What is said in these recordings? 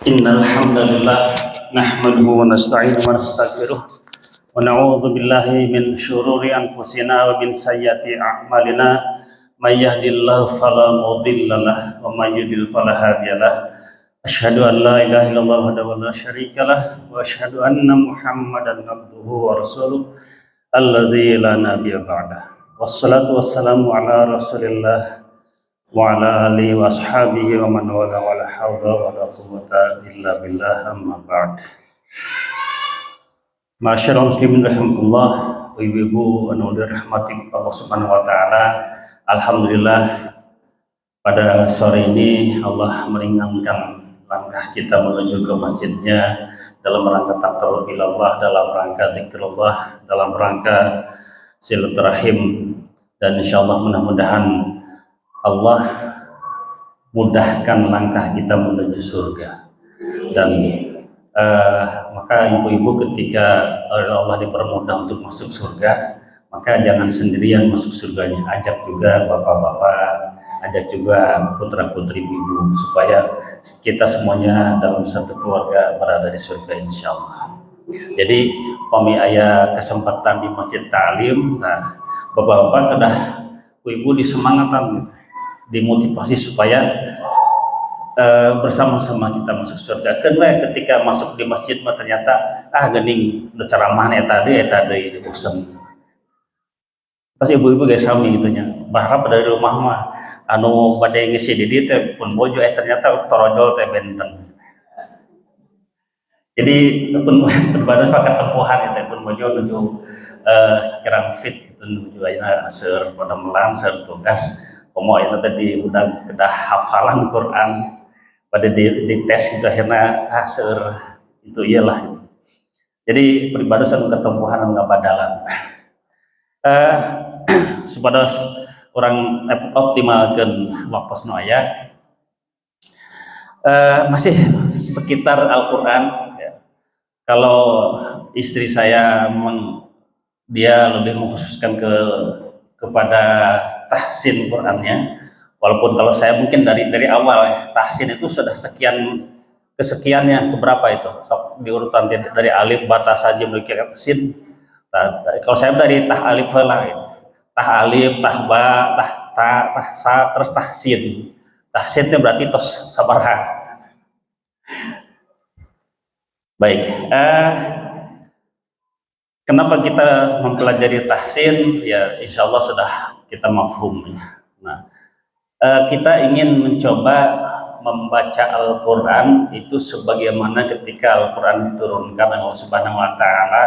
Innal hamdalillah nahmaduhu wa nasta'inuhu wa nastaghfiruh wa na'udzu billahi min syururi anfusina wa min sayyiati a'malina may yahdihillahu fala mudhillalah wa may yudhlil fala hadiyalah. Asyhadu an la ilaha illallah wahdahu la syarikalah wa asyhadu anna Muhammadan abduhu wa rasuluh alladzi la nabiyya ba'dah. Wassalatu wassalamu ala Rasulillah wa ala alihi wa ashabihi wa man wala wala hawla wa la quwwata illa billah amma ba'd. Masyaallah muslimin rahimakumullah, ibu-ibu anu dirahmati Allah Subhanahu wa taala. Alhamdulillah pada sore ini Allah meringankan langkah kita menuju ke masjidnya dalam rangka taqarrub ilallah, dalam rangka zikrullah, dalam rangka silaturahim, dan insyaallah mudah-mudahan Allah mudahkan langkah kita menuju surga. Dan maka ibu-ibu ketika Allah dipermudah untuk masuk surga, maka jangan sendirian masuk surganya, ajak juga bapak-bapak, ajak juga putra-putri ibu, supaya kita semuanya dalam satu keluarga berada di surga insyaallah. Jadi kami aya kesempatan di masjid ta'lim, nah bapak-bapak kedah ibu disemangatan, dimotivasi supaya bersama-sama kita masuk surga. Karena ketika masuk di masjid mah ternyata geuning nu ceramah eta deui bosen. Pas ibu-ibu geus sami gitu nya. Berharap dari rumah mah anu bade ngisi di dieu teh pun bojo ternyata torojol teh benten. Jadi pun berbeda pakai tempuhan teh pun bojo nuju kirang fit gitu nuju ayeuna seur pada melang seur tugas. Komo itu tadi udah kedah hafalan Quran pada di tes gitu akhirnya seur itu iyalah. Jadi peribadasan ketempuhan nggak badalan. Supados orang optimalkan waktu nu aya masih sekitar Al-Quran ya. Kalau istri saya memang dia lebih mengkhususkan kepada tahsin Qurannya, walaupun kalau saya mungkin dari awal ya, tahsin itu sudah kesekiannya keberapa itu di urutan dari alif bata saja memiliki sin. Kalau saya dari tah alif heula gitu. Tah alif, tah ba, tah sa, terus tahsin. Tahsin itu berarti tos sabaraha. Baik, kenapa kita mempelajari tahsin? Ya, insya Allah sudah kita mafhum. Nah, kita ingin mencoba membaca Al-Quran itu sebagaimana ketika Al-Quran diturunkan oleh Allah Subhanahu Wa Taala,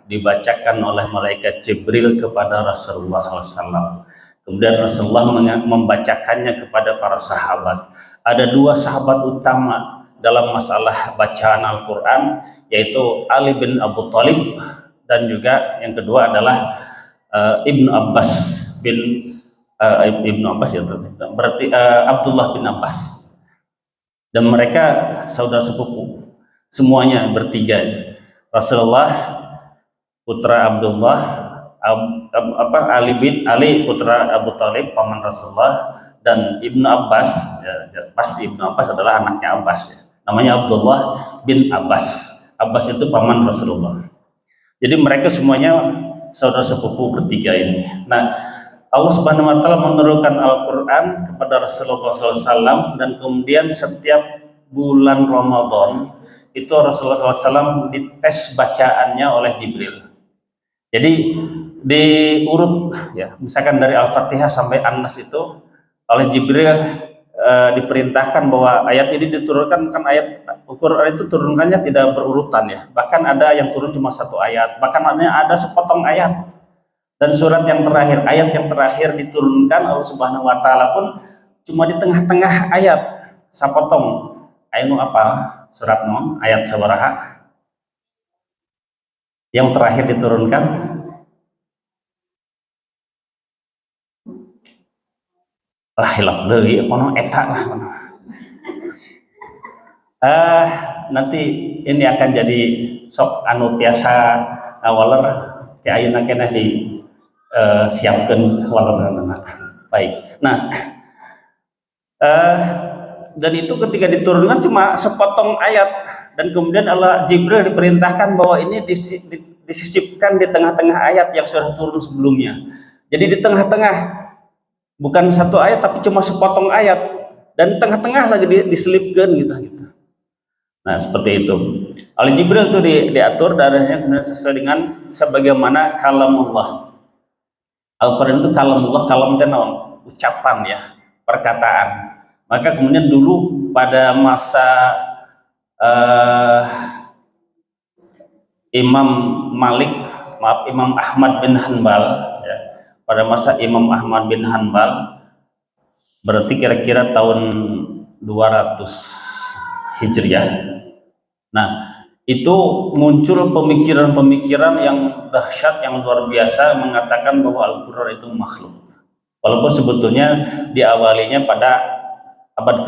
dibacakan oleh malaikat Jibril kepada Rasulullah SAW. Kemudian Rasulullah membacakannya kepada para sahabat. Ada dua sahabat utama dalam masalah bacaan Al-Quran, yaitu Ali bin Abu Thalib, dan juga yang kedua adalah Ibnu Abbas ya, berarti Abdullah bin Abbas, dan mereka saudara sepupu semuanya bertiga. Rasulullah putra Abdullah, Ali putra Abu Thalib paman Rasulullah, dan Ibnu Abbas ya, pasti Ibnu Abbas adalah anaknya Abbas ya. Namanya Abdullah bin Abbas. Abbas itu paman Rasulullah. Jadi mereka semuanya saudara sepupu bertiga ini. Nah, Allah Subhanahu Wa Taala menurunkan Al-Quran kepada Rasulullah SAW, dan kemudian setiap bulan Ramadan itu Rasulullah SAW dites bacaannya oleh Jibril. Jadi diurut ya, misalkan dari Al-Fatihah sampai An-Nas itu oleh Jibril diperintahkan bahwa ayat ini diturunkan, kan ayat Al-Quran itu turunkannya tidak berurutan ya, bahkan ada yang turun cuma satu ayat, bahkan ada sepotong ayat. Dan surat yang terakhir, ayat yang terakhir diturunkan Allah Subhanahu Wa Taala pun cuma di tengah-tengah ayat, sapotong. Ainu apa? Surat non ayat sabaraha yang terakhir diturunkan? Lah hilap deui kono eta lah kono. Nanti ini akan jadi sok anu tiasa awaler ti ayeuna keneh di siapkan walau. Baik. Nah, dan itu ketika diturunkan cuma sepotong ayat, dan kemudian Allah Jibril diperintahkan bahwa ini disisipkan di tengah-tengah ayat yang sudah turun sebelumnya. Jadi di tengah-tengah, bukan satu ayat tapi cuma sepotong ayat, dan tengah-tengah lagi diselipkan gitu. Nah seperti itu. Oleh Jibril itu diatur darahnya kemudian sesuai dengan sebagaimana kalamullah. Al-Quran itu kalamullah, kalam itu ucapan ya, perkataan. Maka kemudian dulu pada masa Imam Ahmad bin Hanbal ya, pada masa Imam Ahmad bin Hanbal, berarti kira-kira tahun 200 Hijriah. Nah itu muncul pemikiran-pemikiran yang dahsyat, yang luar biasa, mengatakan bahwa Al-Quran itu makhluk. Walaupun sebetulnya diawalinya pada abad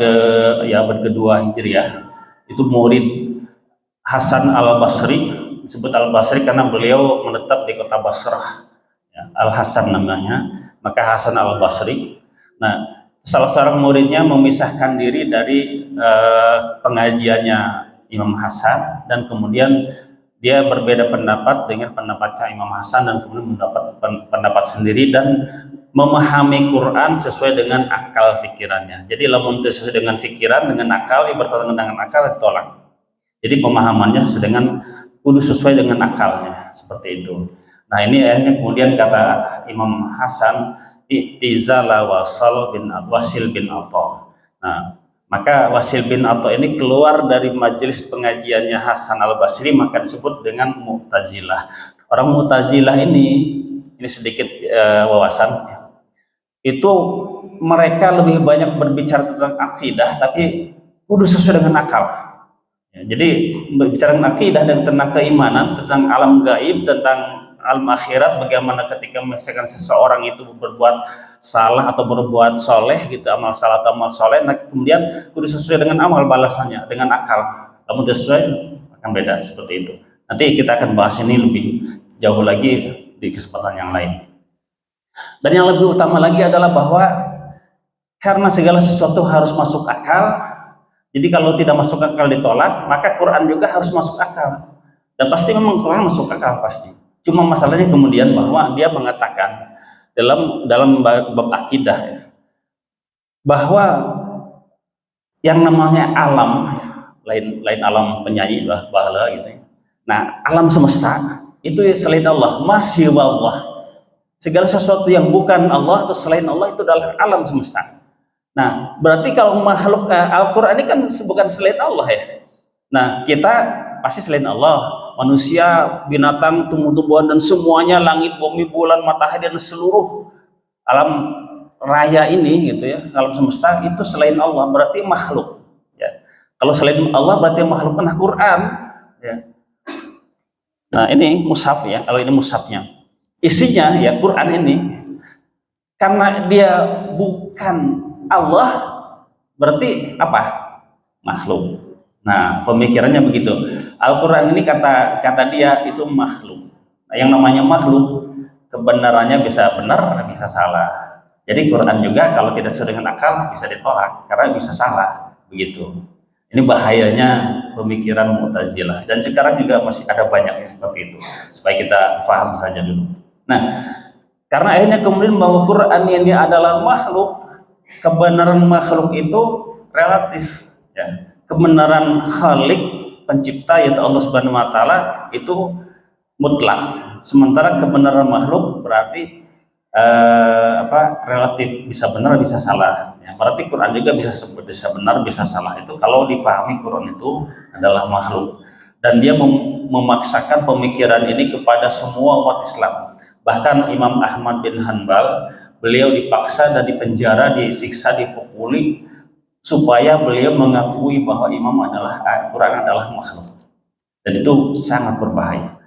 kedua Hijriah, itu murid Hasan Al-Basri, disebut Al-Basri karena beliau menetap di kota Basrah ya, Al-Hasan namanya, maka Hasan Al-Basri. Nah salah seorang muridnya memisahkan diri dari pengajiannya Imam Hasan, dan kemudian dia berbeda pendapat dengan pendapatnya Imam Hasan, dan kemudian mendapat pendapat sendiri dan memahami Quran sesuai dengan akal pikirannya. Jadi lamun sesuai dengan pikiran, dengan akal, bertentangan dengan akal, ditolak. Jadi pemahamannya sesuai dengan akalnya, seperti itu. Nah ini akhirnya kemudian kata Imam Hasan, i'tizala Wasil bin Atha. Nah maka Wasil bin Atha ini keluar dari majelis pengajiannya Hasan Al-Basri, maka disebut dengan Mu'tazilah. Orang Mu'tazilah ini sedikit wawasan, itu mereka lebih banyak berbicara tentang akidah, tapi kudu sesuai dengan akal ya, jadi berbicara tentang akidah dan tentang keimanan, tentang alam gaib, tentang alam akhirat, bagaimana ketika misalkan seseorang itu berbuat salah atau berbuat soleh gitu, amal salah atau amal soleh, nah kemudian kudu sesuai dengan amal balasannya, dengan akal. Kamu sesuai akan beda, seperti itu. Nanti kita akan bahas ini lebih jauh lagi di kesempatan yang lain. Dan yang lebih utama lagi adalah bahwa karena segala sesuatu harus masuk akal, jadi kalau tidak masuk akal ditolak, maka Quran juga harus masuk akal. Dan pasti memang Quran masuk akal pasti. Cuma masalahnya kemudian bahwa dia mengatakan dalam bab akidah ya, bahwa yang namanya alam, lain alam penyanyi bahala gitu ya. Nah alam semesta itu ya selain Allah, masih Allah. Segala sesuatu yang bukan Allah atau selain Allah itu adalah alam semesta. Nah berarti kalau makhluk Al-Quran ini kan bukan selain Allah ya. Nah kita pasti selain Allah, manusia, binatang, tumbuh-tumbuhan, dan semuanya, langit, bumi, bulan, matahari, dan seluruh alam raya ini gitu ya, alam semesta itu selain Allah, berarti makhluk ya. Kalau selain Allah berarti makhluk kan Quran ya. Nah ini mushaf ya, kalau ini mushafnya isinya ya Quran ini, karena dia bukan Allah berarti apa? Makhluk. Nah pemikirannya begitu. Al-Quran ini kata dia itu makhluk. Nah, yang namanya makhluk kebenarannya bisa benar, bisa salah. Jadi Quran juga kalau tidak sesuai dengan akal bisa ditolak karena bisa salah, begitu. Ini bahayanya pemikiran Mu'tazilah, dan sekarang juga masih ada banyak yang seperti itu. Supaya kita paham saja dulu. Nah, karena akhirnya kemudian bahwa Quran ini adalah makhluk, kebenaran makhluk itu relatif ya. Kebenaran Khalik, pencipta yaitu Allah Subhanahu wa taala, itu mutlak. Sementara kebenaran makhluk berarti relatif, bisa benar bisa salah ya. Berarti Quran juga bisa benar bisa salah. Itu kalau dipahami Quran itu adalah makhluk, dan dia memaksakan pemikiran ini kepada semua umat Islam. Bahkan Imam Ahmad bin Hanbal, beliau dipaksa dan dipenjara, disiksa, dipukuli supaya beliau mengakui bahwa Quran adalah makhluk, dan itu sangat berbahaya.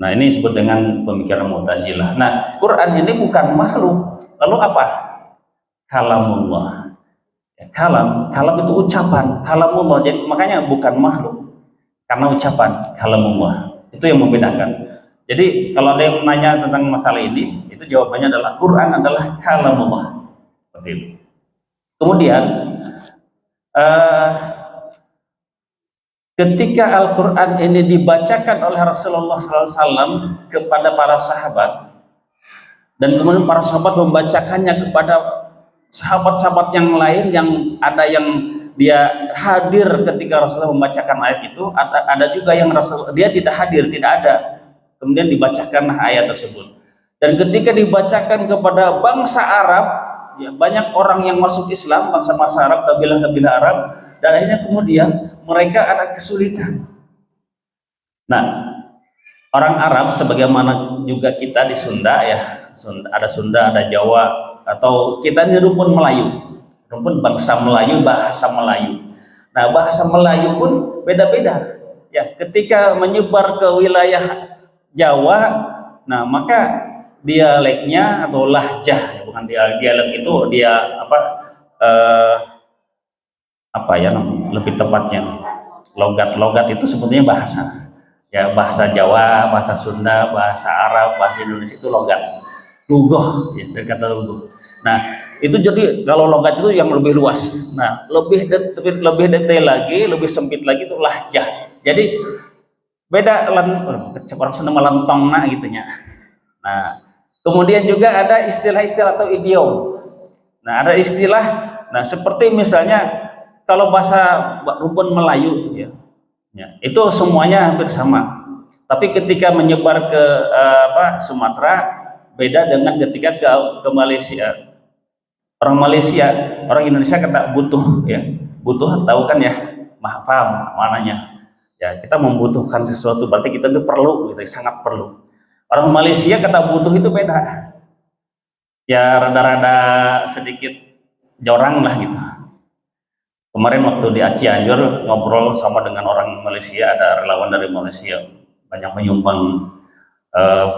Nah ini disebut dengan pemikiran Mu'tazilah. Nah Quran ini bukan makhluk, lalu apa? Kalamullah. Kalam itu ucapan, kalamullah. Jadi makanya bukan makhluk karena ucapan, kalamullah. Itu yang membedakan. Jadi kalau ada yang menanya tentang masalah ini, itu jawabannya adalah Quran adalah kalamullah. Seperti itu. Kemudian Eh, ketika Al-Quran ini dibacakan oleh Rasulullah SAW kepada para sahabat, dan kemudian para sahabat membacakannya kepada sahabat-sahabat yang lain, yang ada yang dia hadir ketika Rasulullah membacakan ayat itu, ada juga yang dia tidak hadir, tidak ada, kemudian dibacakan ayat tersebut. Dan ketika dibacakan kepada bangsa Arab, ya, banyak orang yang masuk Islam, bangsa-bangsa Arab, kabilah-kabilah Arab, dan akhirnya kemudian mereka ada kesulitan. Nah, orang Arab sebagaimana juga kita di Sunda, ya, ada Sunda, ada Jawa, atau kita ini rumpun Melayu, rumpun bangsa Melayu, bahasa Melayu. Nah, bahasa Melayu pun beda-beda. Ya, ketika menyebar ke wilayah Jawa, nah maka dialeknya atau lahjah, bukan dialek itu, dia apa ya lebih tepatnya, logat itu sebetulnya bahasa, ya, bahasa Jawa, bahasa Sunda, bahasa Arab, bahasa Indonesia itu logat, lugoh, ya, dari kata lugoh. Nah, itu jadi kalau logat itu yang lebih luas. Nah, lebih detail lagi, lebih sempit lagi itu lahjah. Jadi beda, orang Sunda melentong nah gitunya. Nah, kemudian juga ada istilah-istilah atau idiom. Nah, ada istilah, nah seperti misalnya kalau bahasa rumpun Melayu, ya, itu semuanya hampir sama. Tapi ketika menyebar ke Sumatera, beda dengan ketika ke Malaysia. Orang Malaysia, orang Indonesia kata butuh, ya, butuh, tahu kan ya, paham mananya. Ya, kita membutuhkan sesuatu, berarti kita itu perlu, gitu, sangat perlu. Orang Malaysia kata butuh itu beda, ya, rada-rada sedikit jorang lah gitu. Kemarin waktu di Cianjur ngobrol sama dengan orang Malaysia, ada relawan dari Malaysia banyak menyumbang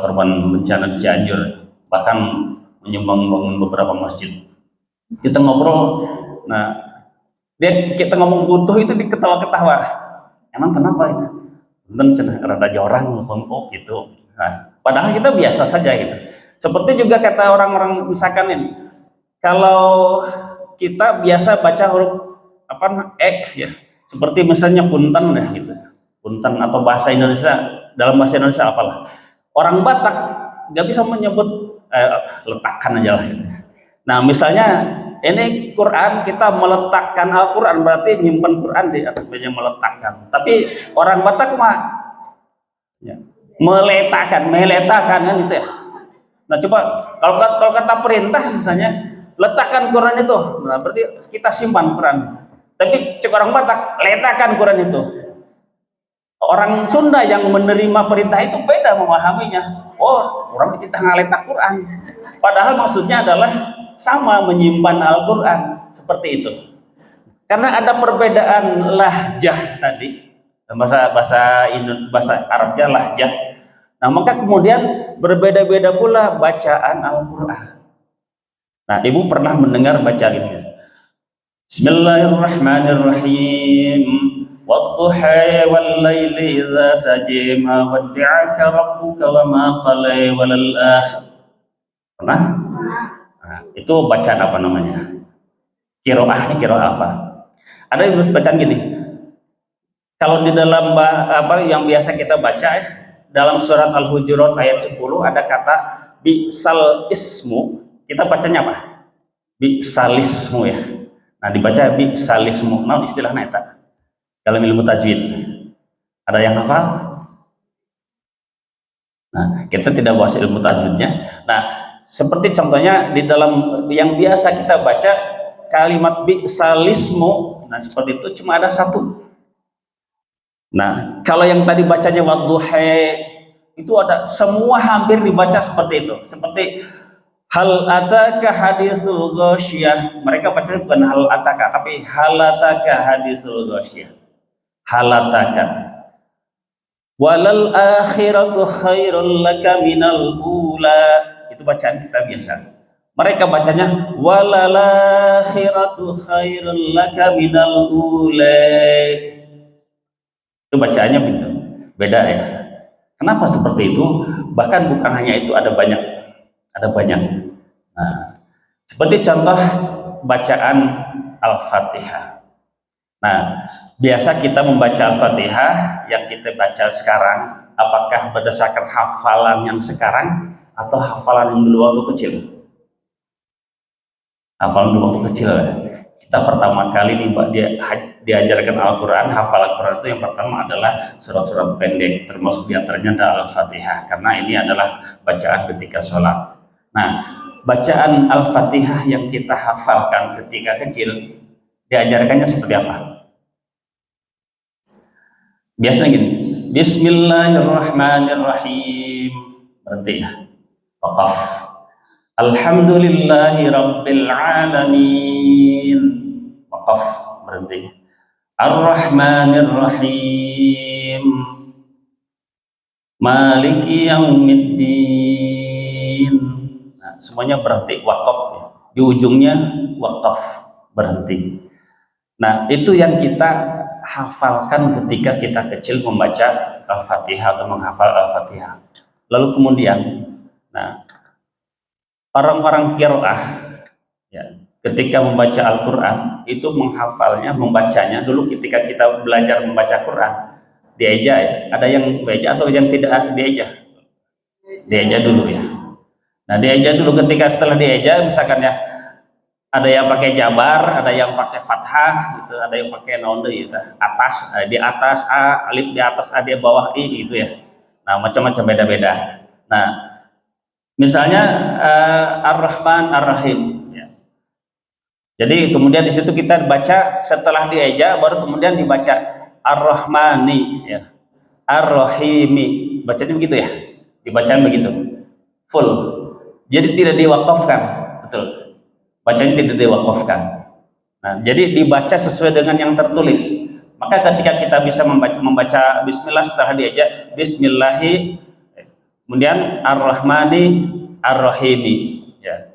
korban bencana di Cianjur, bahkan menyumbang bangun beberapa masjid. Kita ngobrol, nah kita ngomong butuh itu diketawa-ketawa. Emang kenapa itu? Tentu rada jorang, oh gitu. Nah, padahal kita biasa saja gitu. Seperti juga kata orang-orang misalkan ini, kalau kita biasa baca huruf ya, seperti misalnya punten ya gitu, punten, atau bahasa Indonesia, dalam bahasa Indonesia apalah, orang Batak nggak bisa menyebut letakkan aja lah gitu. Nah, misalnya ini Quran, kita meletakkan Al-Quran, berarti nyimpan Quran di atas meja, meletakkan. Tapi orang Batak mah ya, meletakkan kan itu ya. Nah, coba kalau kata perintah misalnya letakkan Quran itu, nah berarti kita simpan Quran. Tapi cek orang Batak, letakkan Quran itu. Orang Sunda yang menerima perintah itu beda memahaminya. Oh, orang kita ngaletak Quran. Padahal maksudnya adalah sama, menyimpan Al-Quran, seperti itu. Karena ada perbedaan lahjah tadi, bahasa Arabnya lahjah. Nah, maka kemudian berbeda-beda pula bacaan Al-Quran. Nah, ibu pernah mendengar bacaan ini? Bismillahirrahmanirrahim. Wadduha wal-laili idza saja ma wadda'aka rabbuka wa ma qala walal akhir. Pernah? Nah, itu bacaan apa namanya? Qiraahnya qiraah apa? Ada yang bacaan gini. Kalau di dalam yang biasa kita baca, dalam surat Al-Hujurat ayat 10 ada kata bi'sal ismu. Kita bacanya apa? Bi'salismu, ya. Nah, dibaca bi'salismu. Nah, istilahnya itu dalam ilmu tajwid. Ada yang hafal? Nah, kita tidak bahas ilmu tajwidnya. Nah, seperti contohnya di dalam yang biasa kita baca kalimat bi'salismu, nah seperti itu cuma ada satu. Nah, kalau yang tadi bacanya wadduha itu ada, semua hampir dibaca seperti itu. Seperti hal ataka hadisul ghasyiyah. Mereka bacanya bukan hal ataka, tapi hal ataka hadisul ghasyiyah. Hal ataka. Walal akhiratu khairul laka minal ula. Itu bacaan kita biasa. Mereka bacanya walal akhiratu khairul laka minal ula. Itu bacaannya beda ya. Kenapa seperti itu? Bahkan bukan hanya itu, ada banyak. Nah, seperti contoh bacaan Al-Fatihah. Nah, biasa kita membaca Al-Fatihah yang kita baca sekarang, apakah berdasarkan hafalan yang sekarang atau hafalan yang dulu waktu kecil? Hafalan dulu waktu kecil. Kita pertama kali diajarkan Al-Quran, hafal Al-Quran itu yang pertama adalah surat-surat pendek, termasuk diantaranya adalah Al-Fatihah, karena ini adalah bacaan ketika sholat. Nah, bacaan Al-Fatihah yang kita hafalkan ketika kecil, diajarkannya seperti apa? Biasanya gini, Bismillahirrahmanirrahim, berhenti ya, wakaf. Alhamdulillahi Rabbil Alamin, wakaf, berhenti. Ar-Rahmanir Rahim, Maliki Yaumiddin. Nah, semuanya berhenti, wakaf ya. Di ujungnya wakaf, berhenti. Nah, itu yang kita hafalkan ketika kita kecil membaca Al-Fatihah atau menghafal Al-Fatihah. Lalu kemudian, nah, orang-orang qiraah ya, ketika membaca Al-Quran itu menghafalnya, membacanya dulu ketika kita belajar membaca Quran dieja ya. Ada yang beja atau yang tidak dieja? Dieja dulu ya. Nah, dieja dulu, ketika setelah dieja misalkan ya, ada yang pakai jabar, ada yang pakai fathah gitu, ada yang pakai naon deui gitu. Atas di atas A, alif di atas A, di bawah I gitu ya. Nah, macam-macam beda-beda. Nah, misalnya Ar-Rahman Ar-Rahim ya. Jadi kemudian di situ kita baca setelah dieja baru kemudian dibaca Ar-Rahmani ya. Ar-Rahimi. Bacanya begitu ya. Dibacaan begitu. Full. Jadi tidak diwakafkan, betul. Bacanya tidak diwakafkan. Nah, jadi dibaca sesuai dengan yang tertulis. Maka ketika kita bisa membaca Bismillah setelah diajak Bismillahi, kemudian Ar-Rahmani Ar-Rahimi ya.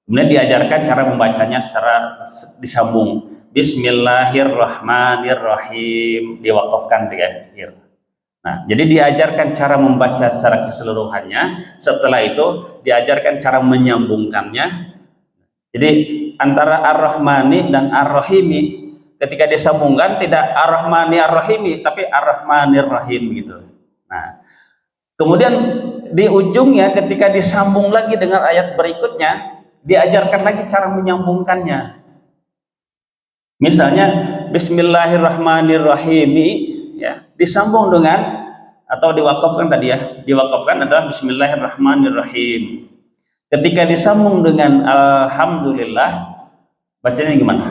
Kemudian diajarkan cara membacanya secara disambung. Bismillahirrahmanirrahim, diwakafkan di akhir. Nah, jadi diajarkan cara membaca secara keseluruhannya. Setelah itu diajarkan cara menyambungkannya. Jadi antara Ar-Rahmani dan Ar-Rahimi ketika disambungkan tidak Ar-Rahmani Ar-Rahimi tapi Ar-Rahmanir Rahim gitu. Nah, kemudian di ujungnya ketika disambung lagi dengan ayat berikutnya diajarkan lagi cara menyambungkannya. Misalnya Bismillahirrahmanirrahim ya, disambung dengan atau diwakafkan tadi ya, diwakafkan adalah Bismillahirrahmanirrahim. Ketika disambung dengan Alhamdulillah, bacanya gimana?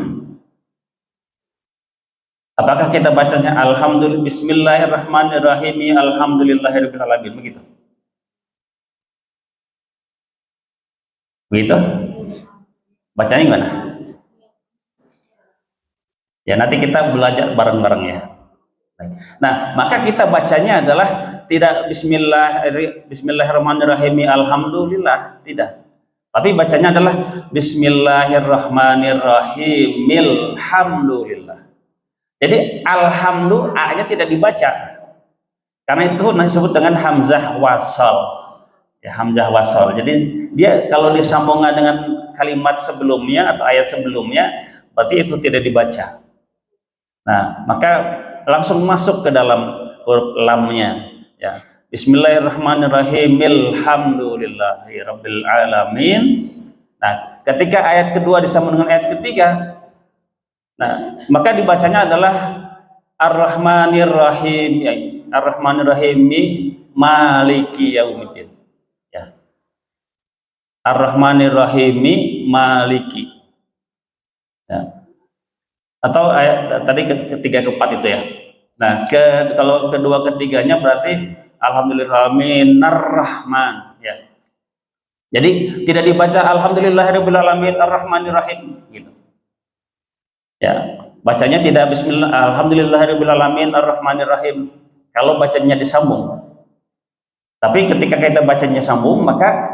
Apakah kita bacanya Alhamdulillah, Bismillahirrahmanirrahim, Alhamdulillahirabbil alamin, begitu? Begitu? Bacanya gimana? Ya, nanti kita belajar bareng-bareng ya. Nah, maka kita bacanya adalah tidak Bismillahirrahmanirrahim Alhamdulillah, tidak. Tapi bacanya adalah Bismillahirrahmanirrahim Alhamdulillah. Jadi alhamdulillah A-nya tidak dibaca. Karena itu disebut dengan hamzah wasal. Ya, hamzah wasal. Jadi dia kalau disambungkan dengan kalimat sebelumnya atau ayat sebelumnya, berarti itu tidak dibaca. Nah, maka langsung masuk ke dalam huruf lamnya ya. Bismillahirrahmanirrahim Alhamdulillahirabbil alamin. Nah, ketika ayat kedua disambung dengan ayat ketiga, nah, maka dibacanya adalah Ar-Rahmanir-Rahim ya. Ar-Rahmanir-Rahim Maliki Yaumiddin ya. Ar-Rahmanir-Rahim Maliki ya. Atau ayat tadi ketiga keempat itu ya. Nah, kalau kedua ketiganya berarti Alhamdulillahirabbil Ar-Rahman ya. Jadi tidak dibaca Alhamdulillahirabbil alamin Ar-Rahmanir-Rahim gitu. Ya, bacanya tidak Bismillah Alhamdulillahirabbil alamin Ar-Rahmanir-Rahim kalau bacanya disambung. Tapi ketika kita bacanya sambung maka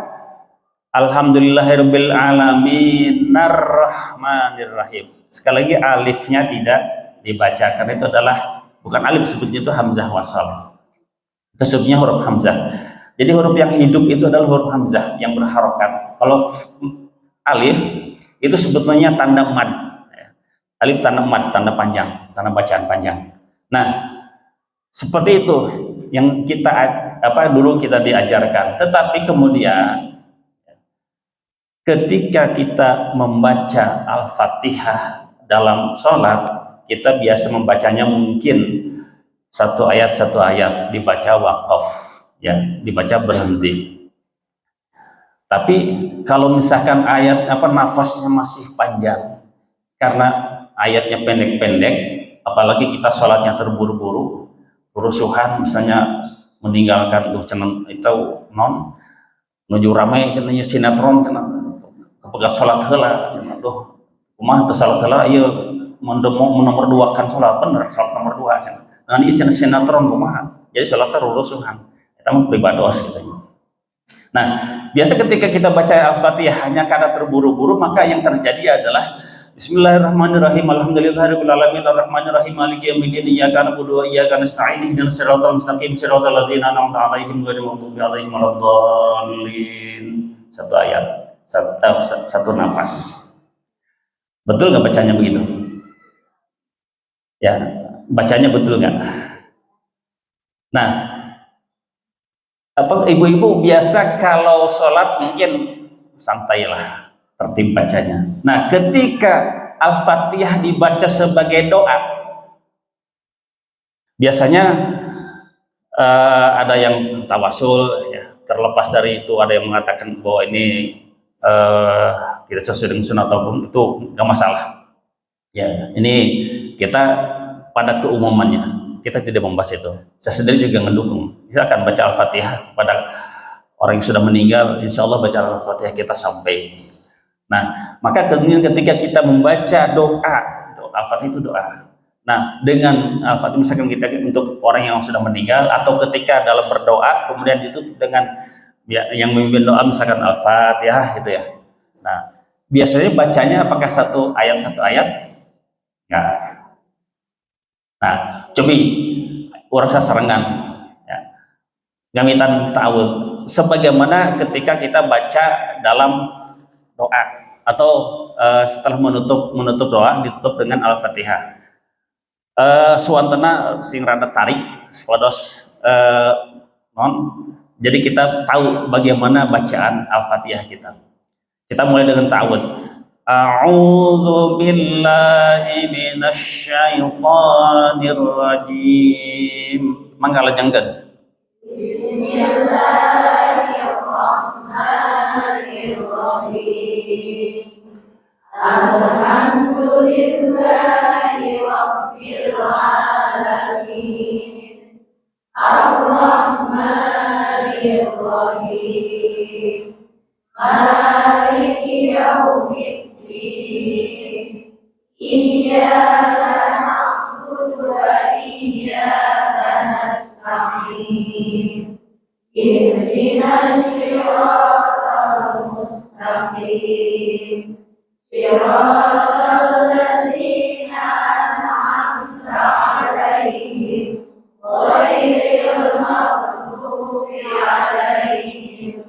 Alhamdulillahirabbil alamin Ar-Rahmanir-Rahim. Sekali lagi alifnya tidak dibaca karena itu adalah bukan alif, sebutnya itu hamzah wasal. Itu sebutnya huruf hamzah. Jadi huruf yang hidup itu adalah huruf hamzah yang berharokat. Kalau alif itu sebetulnya tanda mad. Alif tanda mat, tanda panjang, tanda bacaan panjang. Nah, seperti itu yang kita dulu kita diajarkan. Tetapi kemudian ketika kita membaca Al-Fatihah dalam sholat, kita biasa membacanya mungkin satu ayat dibaca wakaf, ya, dibaca berhenti. Tapi kalau misalkan ayat nafasnya masih panjang, karena ayatnya pendek-pendek, apalagi kita sholatnya terburu-buru, kerusuhan, misalnya meninggalkan itu non menuju ramai sinetron kepegat sholat heula tuh kumaha teu sholat heula ieu nomor 2 kan sholat bener sholat nomor 2 cenah dengan ieu sinetron kumaha jadi sholat terurusuhan eta mah pribados gitu. Nah, biasa ketika kita baca Al-Fatihah hanya karena terburu-buru, maka yang terjadi adalah Bismillahirrahmanirrahim. Alhamdulillahirabbil alamin arrahmanirrahim maliki yaumiddin iyyaka na'budu wa iyyaka nasta'in ihdinas siratal mustaqim siratal ladzina an'amta 'alaihim ghairil maghdubi 'alaihim waladdallin. Satu ayat, satu nafas. Betul nggak bacanya begitu? Ya, bacanya betul nggak? Nah, ibu-ibu biasa kalau sholat mungkin santailah tertib bacanya. Nah, ketika Al-Fatihah dibaca sebagai doa, biasanya ada yang tawasul, ya, terlepas dari itu ada yang mengatakan bahwa ini tidak sesuai dengan sunnah ataupun itu nggak masalah. Ya, ini kita pada keumumannya. Kita tidak membahas itu. Saya sendiri juga mendukung. Misalkan baca Al-Fatihah pada orang yang sudah meninggal, insya Allah baca Al-Fatihah kita sampai. Nah, maka kemudian ketika kita membaca doa, Al-Fatihah itu doa. Nah, dengan Al-Fatihah misalkan kita untuk orang yang sudah meninggal atau ketika dalam berdoa kemudian ditutup dengan yang memimpin doa misalkan Al-Fatihah gitu ya. Nah, biasanya bacanya apakah satu ayat? Enggak. Nah, coba orang sasarangan ya, ngamitan ta'awud sebagaimana ketika kita baca dalam doa atau setelah menutup doa ditutup dengan Al-Fatihah. Suantana sing rada tarik sepados non. Jadi kita tahu bagaimana bacaan Al-Fatihah kita. Kita mulai dengan ta'awud. A'udzu billahi minasy syaithanir rajim. Mangga lajengkeun. Bismillahirrahmanirrahim. Alhamdulillahi rabbil alamin. Ar-Rahmanir Rahim. Maliki yaumiddin. Iyyaka na'budu wa iyyaka nasta'in. Ihdinas siratal mustaqim. Siratal ladzina an'amta 'alaihim ghairil maghdubi 'alaihim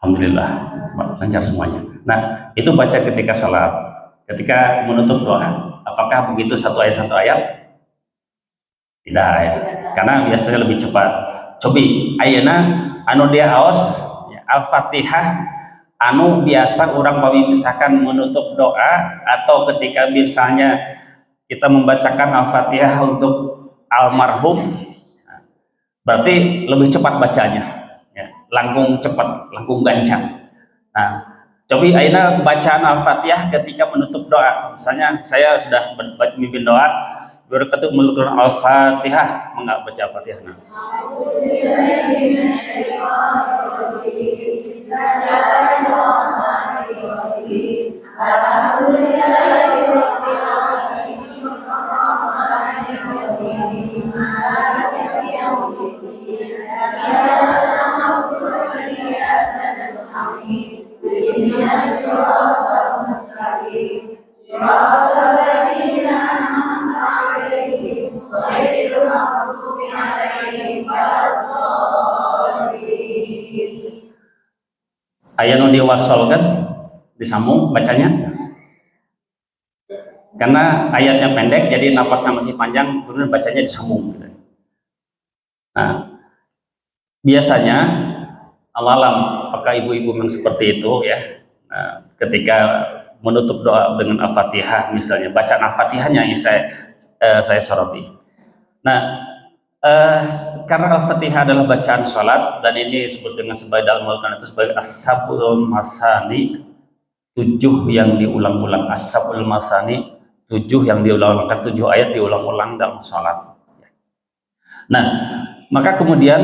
Alhamdulillah, lancar semuanya. Nah, itu baca ketika salat, ketika menutup doa. Apakah begitu satu ayat? Tidak ya, karena biasanya lebih cepat. Cobi, ayeuna anu dia aos ya, Al-Fatihah anu biasa orang misalkan menutup doa atau ketika misalnya kita membacakan Al-Fatihah untuk almarhum, berarti lebih cepat bacanya. Langkung cepat, langkung gancang. Nah, coba aina bacaan Al-Fatihah ketika menutup doa. Misalnya saya sudah memimpin doa, baru ketuk menutup Al-Fatihah, enggak baca Al-Fatihah. Nah. Aya nu diwasol kan disambung bacanya karena ayatnya pendek jadi nafasnya masih panjang kemudian bacanya disambung gitu. Nah, biasanya alam apakah ibu-ibu yang seperti itu ya, nah, ketika menutup doa dengan Al-Fatihah misalnya bacaan Al-Fatihahnya yang saya soroti. Nah, karena Al-Fatihah adalah bacaan salat dan ini disebut dengan sebagai dalam Al-Quran itu sebagai as-sab'ul masani, 7 yang diulang-ulang. As-sab'ul masani, 7 yang diulang-ulang, 7 ayat diulang-ulang dalam salat. Nah, maka kemudian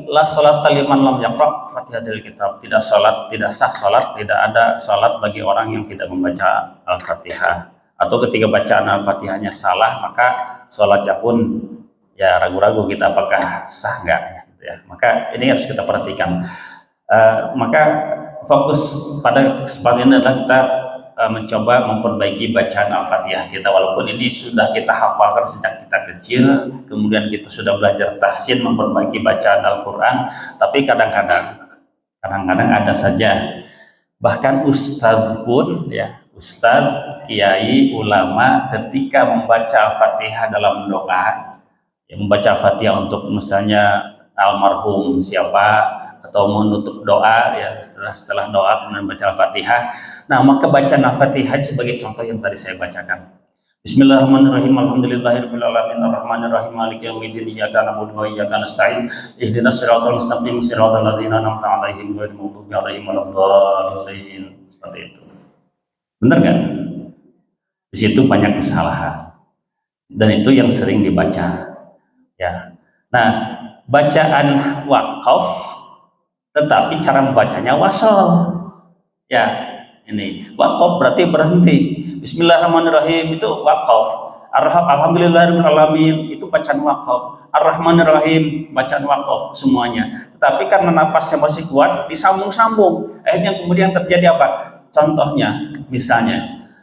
la salat liman lam yaqra Fatihatul Kitab, tidak salat, tidak sah salat, tidak ada salat bagi orang yang tidak membaca Al-Fatihah. Atau ketika bacaan Al-Fatihahnya salah, maka salatnya pun ya ragu-ragu kita apakah sah enggak gitu ya. Maka ini harus kita perhatikan. Maka fokus pada kesempatan ini adalah kita mencoba memperbaiki bacaan Al-Fatihah kita, walaupun ini sudah kita hafalkan sejak kita kecil, kemudian kita sudah belajar tahsin memperbaiki bacaan Al-Quran, tapi kadang-kadang ada saja bahkan ustadz pun ya, ustadz, kiai, ulama ketika membaca Al-Fatihah dalam doa, ya, membaca Al-Fatihah untuk misalnya almarhum siapa atau menutup doa ya, setelah doa kemudian baca Al-Fatihah. Nah, maka bacaan Al-Fatihah sebagai contoh yang tadi saya bacakan. Bismillahirrahmanirrahim. Alhamdulillahirabbil alamin arrahmanirrahim maliki yaumiddin iyyaka na'budu wa iyyaka nasta'in ihdinas siratal mustaqim siratal ladzina an'amta 'alaihim ghairil maghdubi 'alaihim waladdallin. Seperti itu. Benar nggak? Di situ banyak kesalahan. Dan itu yang sering dibaca. Ya. Nah, bacaan wakaf tetapi cara membacanya wasol ya, ini wakaf berarti berhenti. Bismillahirrahmanirrahim itu wakaf. Alhamdulillahirrahmanirrahim itu bacaan wakaf. Ar-Rahmanirrahim bacaan wakaf semuanya, tetapi karena nafasnya masih kuat disambung-sambung, akhirnya kemudian terjadi apa? Contohnya misalnya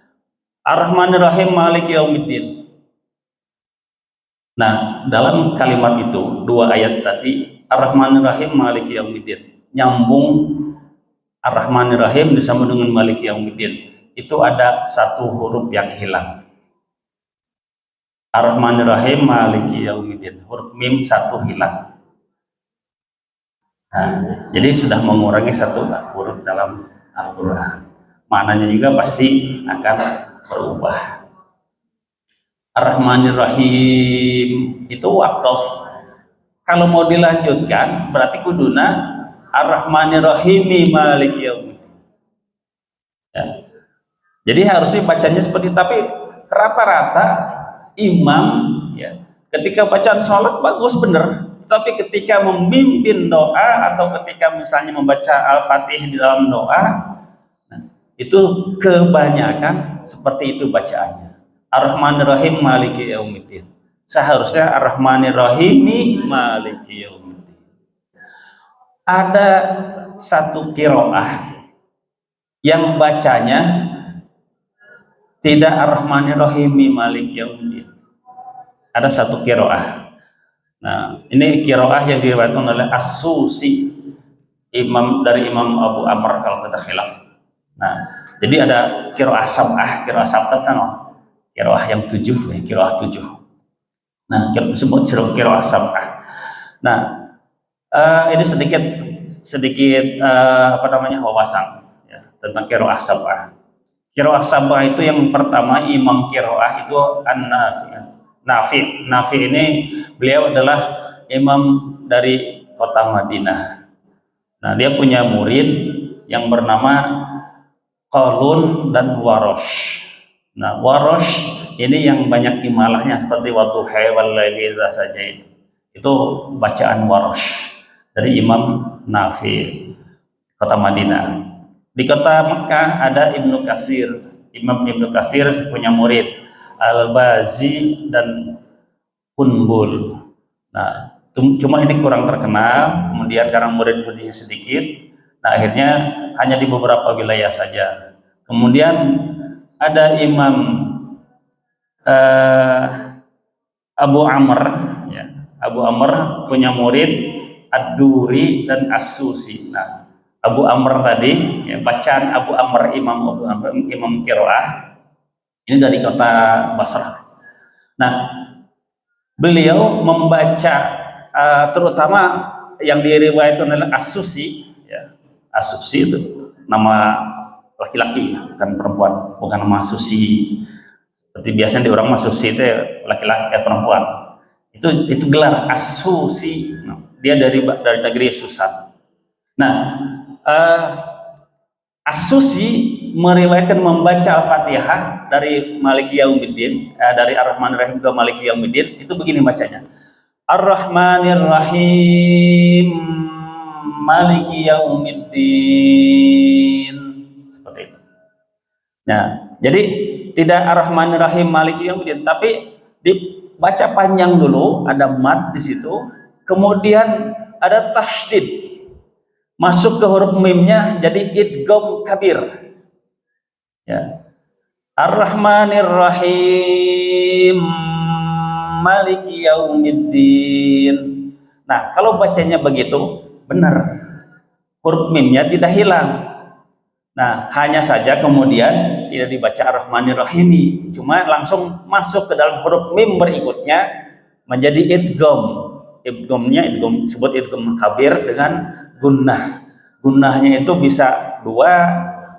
Ar-Rahmanirrahim maliki yaumiddin. Nah, dalam kalimat itu dua ayat tadi Ar-Rahmanirrahim maliki yaumiddin nyambung, Ar-Rahmanirrahim disambung dengan Maliki Yaumiddin, itu ada satu huruf yang hilang. Ar-Rahmanirrahim Maliki Yaumiddin, huruf mim satu hilang. Nah, jadi sudah mengurangi satu huruf dalam Al-Quran, maknanya juga pasti akan berubah. Ar-Rahmanirrahim itu wakaf, kalau mau dilanjutkan berarti kuduna Ar-Rahmanirrahim Maliki Yaumiddin. Ya. Jadi harusnya bacanya seperti, tapi rata-rata imam ya ketika bacaan sholat bagus bener, tetapi ketika memimpin doa atau ketika misalnya membaca Al-Fatihah di dalam doa, nah, itu kebanyakan seperti itu bacaannya. Ar-Rahmanirrahim Maliki Yaumiddin. Seharusnya Ar-Rahmanirrahim Maliki Yaumiddin. Ada satu qiraah yang bacanya tidak Ar-Rahmanirrahim Maliki Yaumiddin. Ada satu qiraah. Nah, ini qiraah yang diriwayatkan oleh As-Susi, imam dari Imam Abu Amr kalau tidak khilaf. Nah, jadi ada qiraah sab'ah, qiraah sab'ah kan qiraah yang 7 ya, qiraah 7. Nah, disebut qiraah sab'ah. Nah, ini sedikit apa namanya wawasan ya, tentang qiraah sab'ah. Qiraah sab'ah itu yang pertama imam qiraah itu Nafi. Nafi ini beliau adalah imam dari kota Madinah. Nah, dia punya murid yang bernama Qalun dan Warosh. Nah, Warosh ini yang banyak imalahnya seperti wadduha wal laili idza sajait. Itu bacaan Warosh dari Imam Nafi kota Madinah. Di kota Mekah ada Ibnu Katsir. Imam Ibnu Katsir punya murid Al-Bazi dan Kunbul. Nah, cuma ini kurang terkenal. Kemudian karena murid-muridnya sedikit, nah akhirnya hanya di beberapa wilayah saja. Kemudian ada Imam Abu Amr, ya. Abu Amr punya murid Ad-Duri dan As-Susi. Nah, Abu Amr tadi, ya, bacaan Abu Amr Imam Qiraah ini dari kota Basrah. Nah, beliau membaca terutama yang diriwayatkan oleh As-Susi, ya. As-Susi itu nama laki-laki, bukan perempuan, bukan nama Susi. Seperti biasanya di orang mah Susi itu laki-laki perempuan. Itu gelar As-Susi. Nah, dia dari negeri Susan. Nah, As-Susi meriwayatkan membaca Al-Fatihah dari Maliki Yaumiddin, dari Ar-Rahmanir Rahim ke Maliki Yaumiddin, itu begini bacanya. Ar-Rahmanir Rahim Maliki Yaumiddin. Seperti itu. Nah, jadi tidak Ar-Rahmanir Rahim Maliki Yaumiddin, tapi dibaca panjang dulu, ada mad di situ, kemudian ada tasydid. Masuk ke huruf mimnya jadi idgham kabir. Ya. Ar-Rahmanir Rahim Maliki Yaumiddin. Nah, kalau bacanya begitu benar. Huruf mimnya tidak hilang. Nah, hanya saja kemudian tidak dibaca Ar-Rahmanir Rahim, cuma langsung masuk ke dalam huruf mim berikutnya menjadi idgham. Idghamnya disebut idgham kabir dengan gunnah. Gunnahnya itu bisa 2,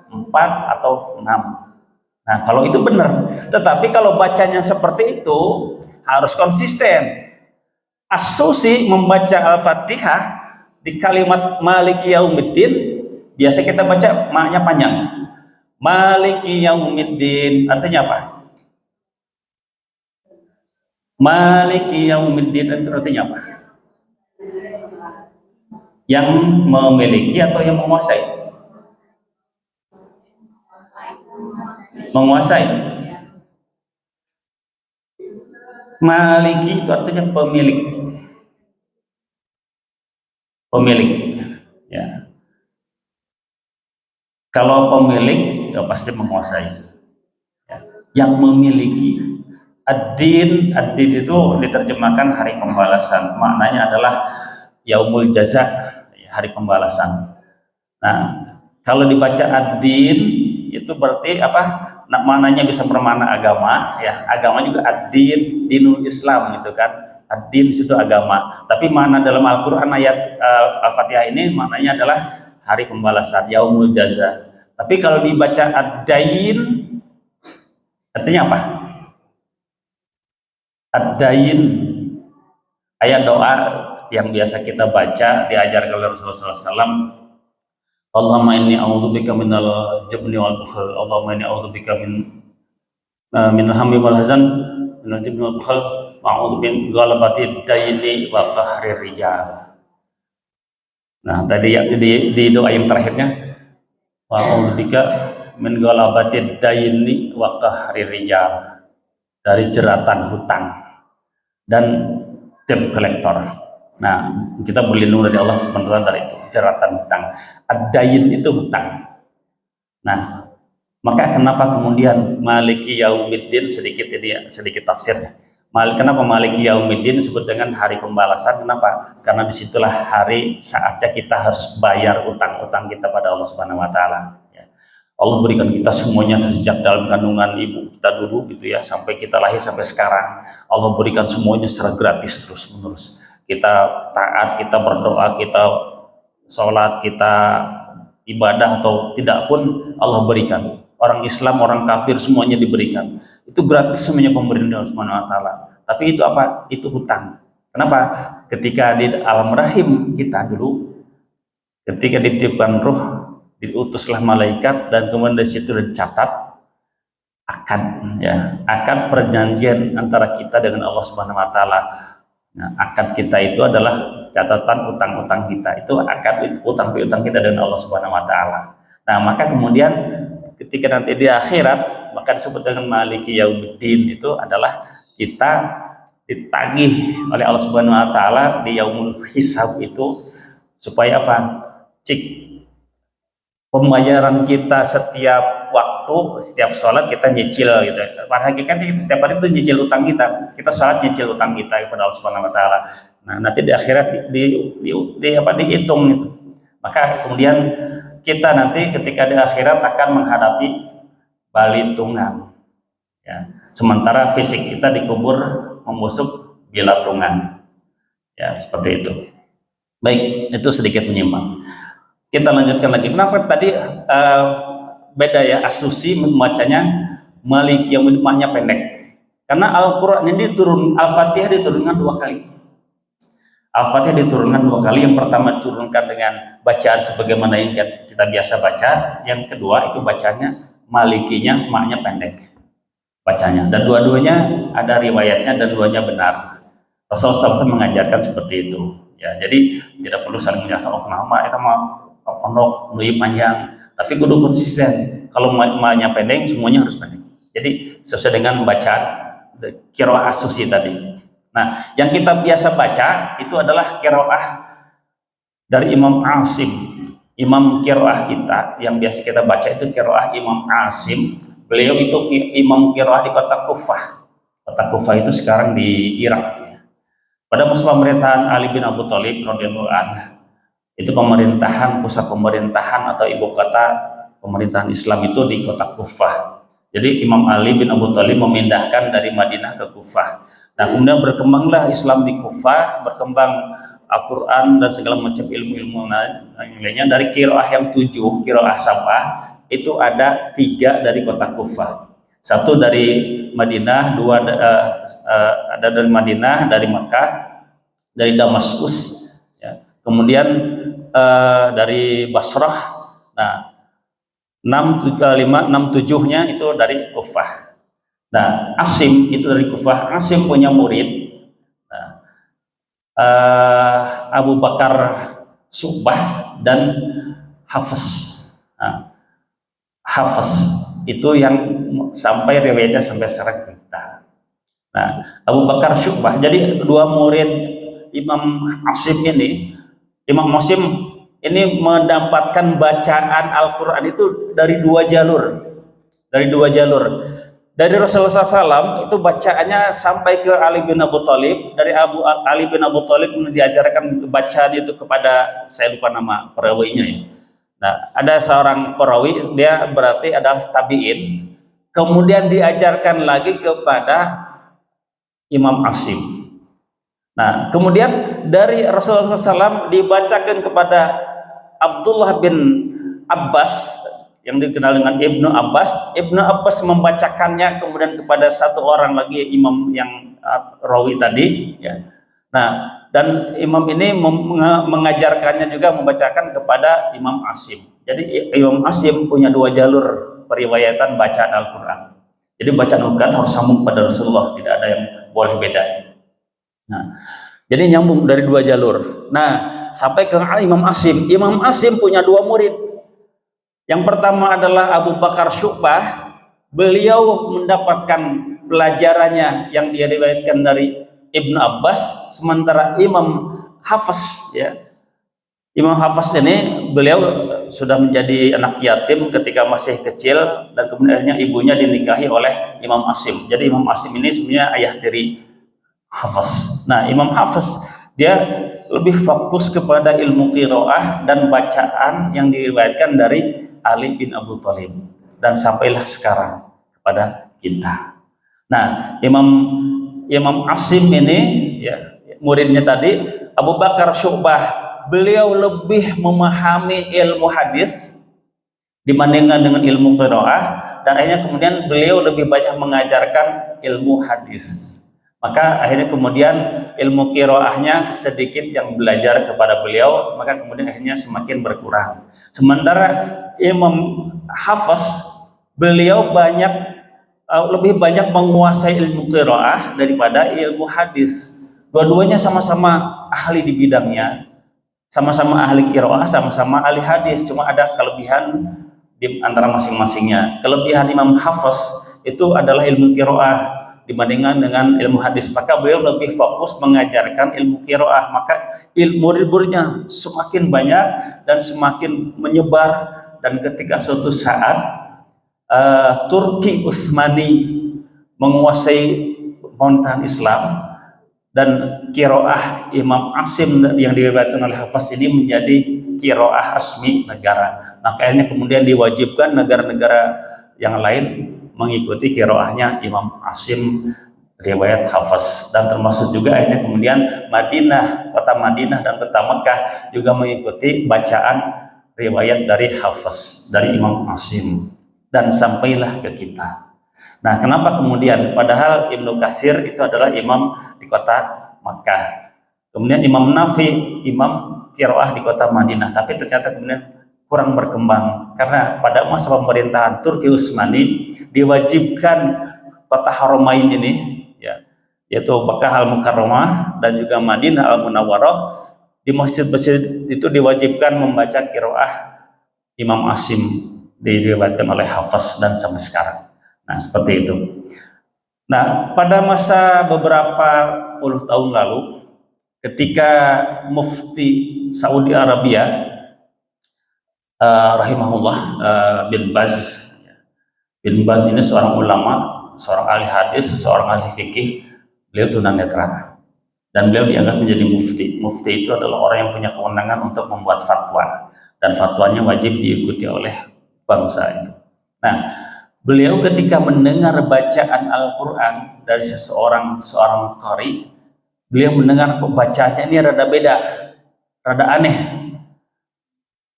4 atau 6. Nah, kalau itu benar. Tetapi kalau bacanya seperti itu harus konsisten. As-Susi membaca Al-Fatihah di kalimat Maliki Yaumiddin, biasa kita baca maknya panjang. Maliki Yaumiddin artinya apa? Maliki Yaumiddin artinya apa? Yang memiliki atau yang menguasai? Menguasai. Maliki itu artinya pemilik. Pemilik. Ya. Kalau pemilik, ya pasti menguasai. Ya. Yang memiliki. Ad-din itu diterjemahkan hari pembalasan. Maknanya adalah yaumul jaza, hari pembalasan. Nah, kalau dibaca ad-din itu berarti apa? Nah, maknanya bisa bermakna agama, ya. Agama juga ad-din, dinul Islam gitu kan. Ad-din itu agama. Tapi makna dalam Al-Qur'an ayat Al-Fatihah ini maknanya adalah hari pembalasan, yaumul jaza. Tapi kalau dibaca ad-dain artinya apa? Ad-dain, ayat doa yang biasa kita baca diajarkan oleh Rasulullah SAW. Allahumma inni a'udzubika minal jubni wal bukhl. Allahumma inni a'udzubika min hammi wal hazan, minal jubni wal bukhl, wa a'udzu min ghalabati daini wa qahrir rijal. Nah, tadi di doa yang terakhirnya, wa a'udzubika min ghalabati daini wa qahrir rijal, dari jeratan hutang dan debt collector. Nah, kita berlindung dari Allah SWT dari itu, jeratan hutang. Ad-dain itu hutang. Nah, maka kenapa kemudian Maliki Yaumiddin, sedikit tafsirnya. Kenapa Maliki Yaumiddin disebut dengan hari pembalasan? Kenapa? Karena disitulah hari saatnya kita harus bayar utang-utang kita pada Allah SWT. Allah berikan kita semuanya sejak dalam kandungan ibu kita dulu gitu ya, sampai kita lahir sampai sekarang. Allah berikan semuanya secara gratis terus menerus. Kita taat, kita berdoa, kita sholat, kita ibadah atau tidak pun Allah berikan. Orang Islam, orang kafir semuanya diberikan. Itu gratis semuanya pemberian dari Allah Subhanahu wa taala. Tapi itu apa? Itu hutang. Kenapa? Ketika di alam rahim kita dulu, ketika ditiupkan ruh, diutuslah malaikat dan kemudian dari situ dicatat akad, ya, akad perjanjian antara kita dengan Allah Subhanahu wa taala. Nah, akad kita itu adalah catatan utang-utang kita. Itu akad utang piutang kita dengan Allah Subhanahu wa taala. Nah, maka kemudian ketika nanti di akhirat maka disebut dengan Maliki Yaumiddin, itu adalah kita ditagih oleh Allah Subhanahu wa taala di yaumul hisab itu supaya apa? Cik pembayaran kita setiap waktu, setiap sholat kita nyicil gitu. Pada hakikatnya kita setiap hari itu nyicil utang kita. Kita sholat nyicil utang kita kepada Allah Subhanahu wa taala. Nah, nanti di akhirat dihitung gitu. Maka kemudian kita nanti ketika di akhirat akan menghadapi balitungan, ya. Sementara fisik kita dikubur membusuk bilatungan, ya, seperti itu. Baik, itu sedikit menyimpang. Kita lanjutkan lagi. Kenapa tadi beda ya, As-Susi membacanya Maliki yang maknanya pendek? Karena Al-Quran ini Al-Fatihah diturunkan 2 kali. Al-Fatihah diturunkan 2 kali. Yang pertama diturunkan dengan bacaan sebagaimana yang kita biasa baca. Yang kedua itu bacanya Malikinya maknanya pendek bacanya. Dan dua-duanya ada riwayatnya dan duanya benar. Rasulullah SAW mengajarkan seperti itu. Ya, jadi tidak perlu saling menjelaskan, oh kenapa kita mau pondok nui panjang, tapi kudu konsisten. Kalau maknanya pendek, semuanya harus pendek. Jadi sesuai dengan bacaan qiraah As-Susi tadi. Nah, yang kita biasa baca itu adalah qiraah dari Imam Asim. Imam qiraah kita yang biasa kita baca itu qiraah Imam Asim. Beliau itu imam qiraah di kota Kufah. Kota Kufah itu sekarang di Irak. Pada masa pemerintahan Ali bin Abi Thalib radhiyallahu anhu, itu pusat pemerintahan atau ibu kota pemerintahan Islam itu di kota Kufah. Jadi Imam Ali bin Abi Thalib memindahkan dari Madinah ke Kufah. Nah, kemudian berkembanglah Islam di Kufah, berkembang Al-Quran dan segala macam ilmu-ilmu lainnya. Dari qiraah yang 7, qiraah Sabah, itu ada 3 dari kota Kufah. 1 dari Madinah, 2 ada dari Madinah, dari Makkah, dari Damaskus, ya. Kemudian dari Basrah. Nah, 6-7-nya itu dari Kufah. Nah, Asim itu dari Kufah. Asim punya murid, nah, Abu Bakar Syu'bah dan Hafiz. Nah, Hafiz itu yang sampai riwayatnya sampai sekarang kita. Nah, Abu Bakar Syu'bah. Jadi 2 murid Imam Asim ini, Imam Asim ini mendapatkan bacaan Al-Quran itu dari 2 jalur. Dari 2 jalur. Dari Rasulullah SAW itu bacaannya sampai ke Ali bin Abi Thalib. Dari Ali bin Abi Thalib diajarkan bacaan itu kepada, saya lupa nama perawinya ya. Nah, ada seorang perawi, dia berarti adalah tabi'in. Kemudian diajarkan lagi kepada Imam Asim. Nah, kemudian dari Rasulullah SAW dibacakan kepada Abdullah bin Abbas, yang dikenal dengan Ibnu Abbas. Ibnu Abbas membacakannya kemudian kepada 1 orang lagi imam yang rawi tadi, ya. Nah, dan imam ini mengajarkannya juga, membacakan kepada Imam Asim. Jadi Imam Asim punya 2 jalur periwayatan bacaan Al-Quran. Jadi bacaan Al-Quran harus sambung pada Rasulullah, tidak ada yang boleh beda. Nah, jadi nyambung dari 2 jalur. Nah, sampai ke Imam Asim. Imam Asim punya 2 murid. Yang pertama adalah Abu Bakar Syu'bah. Beliau mendapatkan pelajarannya yang dia diriwayatkan dari Ibnu Abbas. Sementara Imam Hafiz, ya, Imam Hafiz ini beliau sudah menjadi anak yatim ketika masih kecil, dan kemudian ibunya dinikahi oleh Imam Asim. Jadi Imam Asim ini sebenarnya ayah tiri Hafiz. Nah, Imam Hafiz dia lebih fokus kepada ilmu qiraah dan bacaan yang diriwayatkan dari Ali bin Abi Thalib, dan sampailah sekarang kepada kita. Nah, Imam Asim ini, ya, muridnya tadi Abu Bakar Syu'bah, beliau lebih memahami ilmu hadis dibandingkan dengan ilmu qiraah, dan akhirnya kemudian beliau lebih banyak mengajarkan ilmu hadis. Maka akhirnya kemudian ilmu qiraahnya sedikit yang belajar kepada beliau, maka kemudian akhirnya semakin berkurang. Sementara Imam Hafiz, beliau lebih banyak menguasai ilmu qiraah daripada ilmu hadis. Dua-duanya sama-sama ahli di bidangnya, sama-sama ahli qiraah, sama-sama ahli hadis, cuma ada kelebihan di antara masing-masingnya. Kelebihan Imam Hafiz itu adalah ilmu qiraah dibandingkan dengan ilmu hadis, maka beliau lebih fokus mengajarkan ilmu qiraah, maka murid-muridnya semakin banyak dan semakin menyebar. Dan ketika suatu saat Turki Utsmani menguasai pemerintahan Islam, dan qiraah Imam Asim yang diriwayatkan oleh Hafiz ini menjadi kiroah resmi negara. Makanya kemudian diwajibkan negara-negara yang lain mengikuti kiroahnya Imam Asim riwayat Hafs, dan termasuk juga akhirnya kemudian Madinah, kota Madinah dan kota Mekah juga mengikuti bacaan riwayat dari Hafs dari Imam Asim, dan sampailah ke kita. Nah, kenapa kemudian padahal Ibnu Katsir itu adalah imam di kota Makkah, kemudian Imam Nafi imam qiraah di kota Madinah, tapi ternyata kemudian kurang berkembang karena pada masa pemerintahan Turki Utsmani diwajibkan kota Haramain ini, ya, yaitu Makkah Al-Mukarramah dan juga Madinah Al-Munawwarah, di masjid-masjid itu diwajibkan membaca qiraah Imam Asim, diriwayatkan oleh Hafs dan sampai sekarang. Nah, seperti itu. Nah, pada masa beberapa puluh tahun lalu, ketika Mufti Saudi Arabia rahimahullah bin Baz. Bin Baz ini seorang ulama, seorang ahli hadis, seorang ahli fikih. Beliau tunanetra dan beliau dianggap menjadi mufti. Mufti itu adalah orang yang punya kewenangan untuk membuat fatwa, dan fatwanya wajib diikuti oleh bangsa itu. Nah, beliau ketika mendengar bacaan Al-Quran dari seorang qari, beliau mendengar kok bacaannya ini rada beda, rada aneh.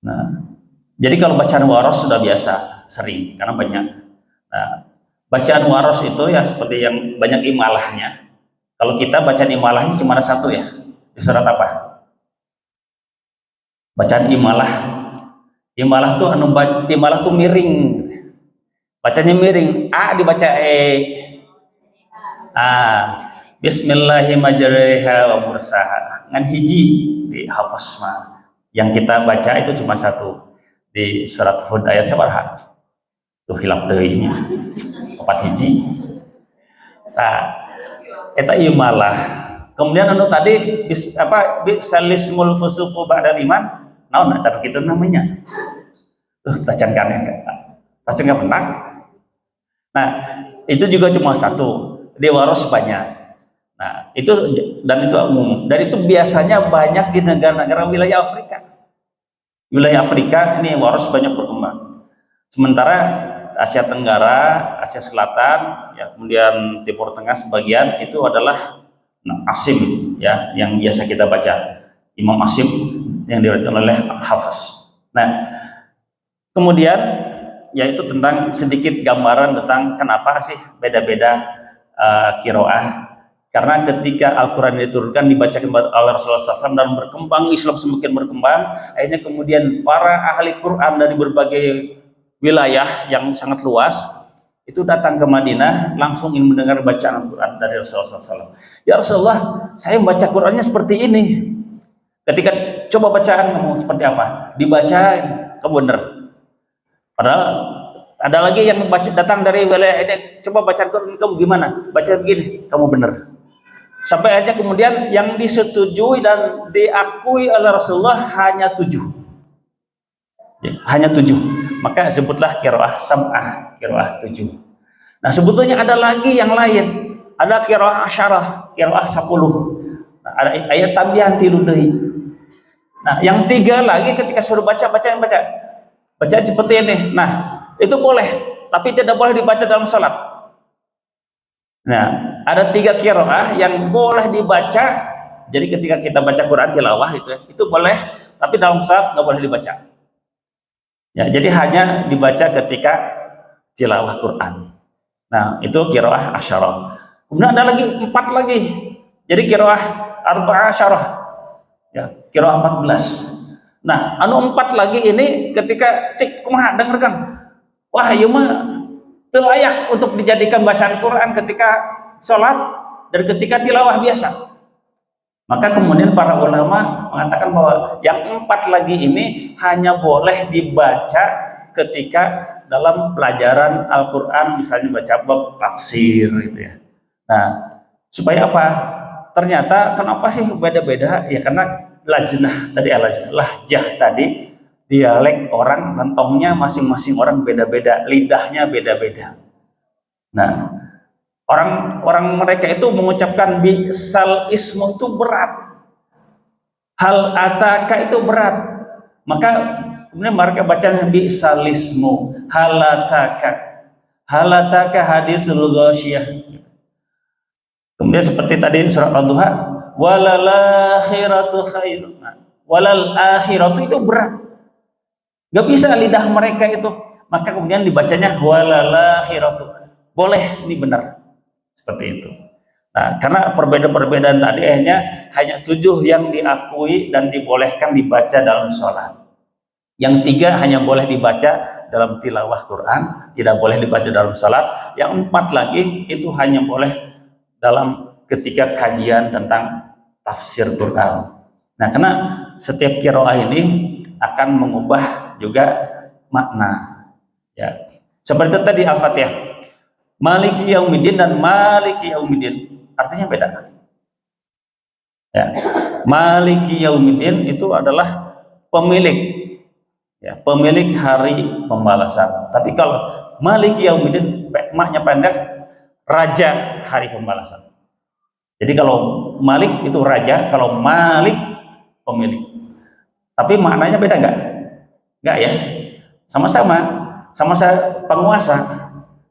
Nah, jadi kalau bacaan waros sudah biasa, sering, karena banyak. Nah, bacaan waros itu ya seperti yang banyak imalahnya. Kalau kita bacaan imalahnya cuma ada satu ya, di surat apa? Bacaan imalah. Imalah tuh imalah tuh miring. Bacanya miring, A dibaca E. Bismillahirrahmanirrahim wa mursaha. Ngan hiji di Hafs mah. Yang kita baca itu cuma satu di surat Hud ayat sabaraha. Tuh hilap deui nya. 4 hiji. Nah, eta imalah. Kemudian anu tadi salismul fusuqu ba'dal iman. Naon eta kitu namanya? Tacan kan ya. Tacan enggak pernah. Nah, itu juga cuma satu. Di waros banyak. Nah, itu umum. Dan itu biasanya banyak di negara-negara wilayah Afrika. Wilayah Afrika ini waros banyak berkembang. Sementara Asia Tenggara, Asia Selatan, ya, kemudian Timur Tengah sebagian itu adalah Asim, ya, yang biasa kita baca. Imam Asim yang diriwayatkan oleh Hafs. Nah, kemudian yaitu tentang sedikit gambaran tentang kenapa sih beda-beda qiraah. Karena ketika Al-Quran diturunkan dibacakan oleh Rasulullah SAW dan berkembang, Islam semakin berkembang, akhirnya kemudian para ahli Quran dari berbagai wilayah yang sangat luas itu datang ke Madinah langsung ingin mendengar bacaan Al-Quran dari Rasulullah SAW. Ya Rasulullah, saya membaca Qurannya seperti ini. Ketika coba bacaan kamu seperti apa? Dibaca, kamu benar. Padahal ada lagi yang datang dari wilayah ini, coba bacaan Quran kamu gimana? Baca begini, kamu benar. Sampai akhirnya kemudian yang disetujui dan diakui oleh Rasulullah hanya 7. Ya, hanya 7. Maka sebutlah qiraah sam'ah, qiraah 7. Nah, sebetulnya ada lagi yang lain. Ada qiraah asyarah, qiraah 10. Nah, ada ayat tambahan 3 deui. Nah, yang 3 lagi ketika suruh baca. Bacaan seperti ini. Nah, itu boleh, tapi tidak boleh dibaca dalam salat. Nah, ada 3 qiraah yang boleh dibaca. Jadi ketika kita baca Quran tilawah itu boleh, tapi dalam salat nggak boleh dibaca. Ya, jadi hanya dibaca ketika tilawah Quran. Nah, itu qiraah asyarah. Kemudian ada lagi 4 lagi. Jadi qiraah arba'ah asyarah. Ya, qiraah 14. Nah, anu 4 lagi ini ketika cek kumaha dengarkan. Wah, ieu mah teu layak untuk dijadikan bacaan Quran ketika sholat dan ketika tilawah biasa. Maka kemudian para ulama mengatakan bahwa yang 4 lagi ini hanya boleh dibaca ketika dalam pelajaran Al-Quran, misalnya baca bab tafsir gitu ya. Nah, supaya apa? Ternyata kenapa sih beda-beda? Ya karena lahjah tadi, dialek orang, rentongnya masing-masing orang beda-beda, lidahnya beda-beda. Nah, orang mereka itu mengucapkan bisal ismu itu berat, hal ataka itu berat, Maka kemudian mereka bacanya bi'salismu halataka hadisul ghasyiyah. Kemudian seperti tadi surat Al-Duha, walal akhiratu khair. Walal akhiratu itu berat. Gak bisa lidah mereka itu. Maka kemudian dibacanya walal akhiratu. Boleh, ini benar. Seperti itu. Nah, karena perbedaan-perbedaan tadi hanya 7 yang diakui dan dibolehkan dibaca dalam sholat. Yang 3 hanya boleh dibaca dalam tilawah Quran, tidak boleh dibaca dalam sholat. Yang 4 lagi itu hanya boleh dalam ketika kajian tentang tafsir Quran. Nah, karena setiap qiraah ini akan mengubah juga makna. Ya, seperti tadi Al-Fatihah, Maliki Yaumiddin dan Maliki Yaumiddin, artinya beda. Ya, Maliki Yaumiddin itu adalah pemilik, ya, pemilik hari pembalasan. Tapi kalau Maliki Yaumiddin maknya pendek, raja hari pembalasan. Jadi kalau Malik itu raja, kalau Malik pemilik. Tapi maknanya beda nggak? Nggak ya? Sama-sama penguasa.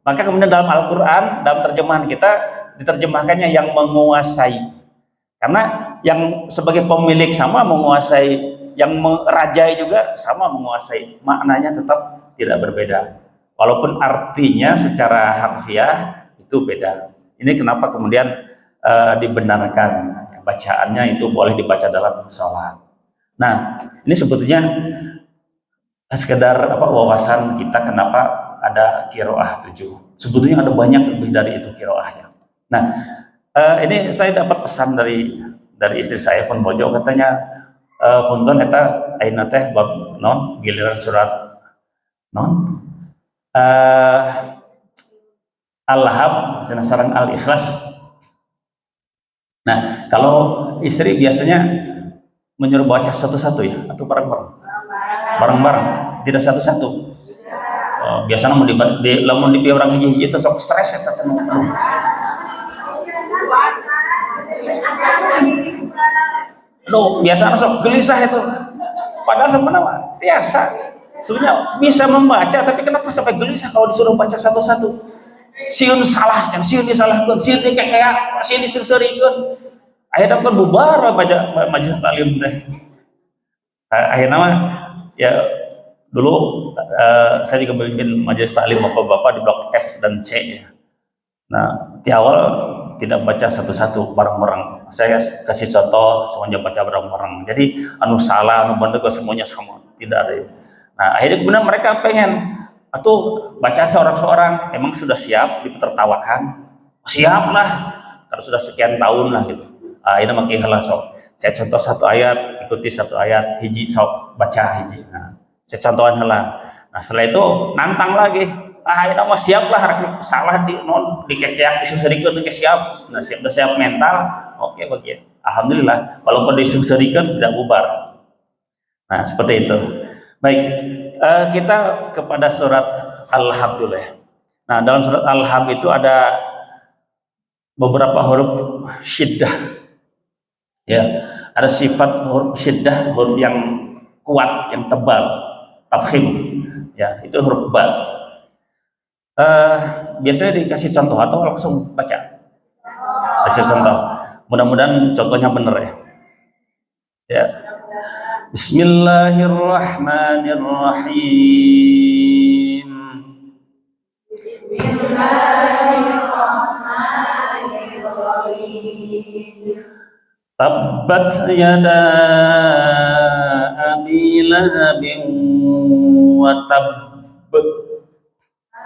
Maka kemudian dalam Al-Quran, dalam terjemahan kita diterjemahkannya yang menguasai. Karena yang sebagai pemilik sama menguasai, yang merajai juga sama menguasai. Maknanya tetap tidak berbeda. Walaupun artinya secara harfiah itu beda. Ini kenapa kemudian dibenarkan bacaannya itu boleh dibaca dalam sholat. Nah, ini sebetulnya sekedar wawasan kita kenapa ada qiraah 7. Sebetulnya ada banyak lebih dari itu qiraahnya. Nah, ini saya dapat pesan dari istri saya pun bojo, katanya punten eta ayeuna teh bab non giliran surat non Al-Lahab cenah sareng Al-Ikhlas. Nah, kalau istri biasanya menyuruh baca satu-satu ya, atau bareng-bareng? Bareng-bareng, tidak satu-satu. Biasanya mau lamun di orang hiji-hiji itu sok stres eta teh. Loh, biasanya sok gelisah itu. Padahal sebenarnya biasa. Sebenarnya bisa membaca, tapi kenapa sampai gelisah kalau disuruh baca satu-satu? Siun salah, siun disalahkan, siun dikekeak, siun disengseureikeun. Akhirnya kan bubar baca majelis taklim teh. Akhirnya mah ya dulu saya juga memimpin majelis taklim bapak-bapak di blok F dan C ya. Nah, di awal tidak baca satu-satu bareng-bareng. Saya kasih contoh semuanya baca bareng-bareng. Jadi anu salah, anu bener semuanya sama, tidak ada. Nah, akhirnya kemudian mereka pengen atau bacaan seorang-seorang, emang sudah siap ditertawakan? Siap lah, karena sudah sekian tahun lah gitu. Ini makin halah sok. Saya contoh satu ayat, ikuti satu ayat, hiji sok baca hiji. Nah, saya contohan halah. Nah, setelah itu nantang lagi. Ini mah siap lah, salah di non dikekeak disungsarikeun ge siap. Nah, siap mental. Oke bagian. Alhamdulillah, walaupun disungsarikeun tidak bubar. Nah, seperti itu. Baik, kita kepada surat Al-Lahab dulu ya. Nah, dalam surat Al-Lahab itu ada beberapa huruf syiddah. Ya, ada sifat huruf syiddah, huruf yang kuat, yang tebal, tafkhim. Ya, itu huruf ba. Biasanya dikasih contoh atau langsung baca? Kasih contoh. Mudah-mudahan contohnya benar ya. Ya. Bismillahirrahmanirrahim. Bismillahirrahmanirrahim. Tabbat yada abi lahabin wa tabb.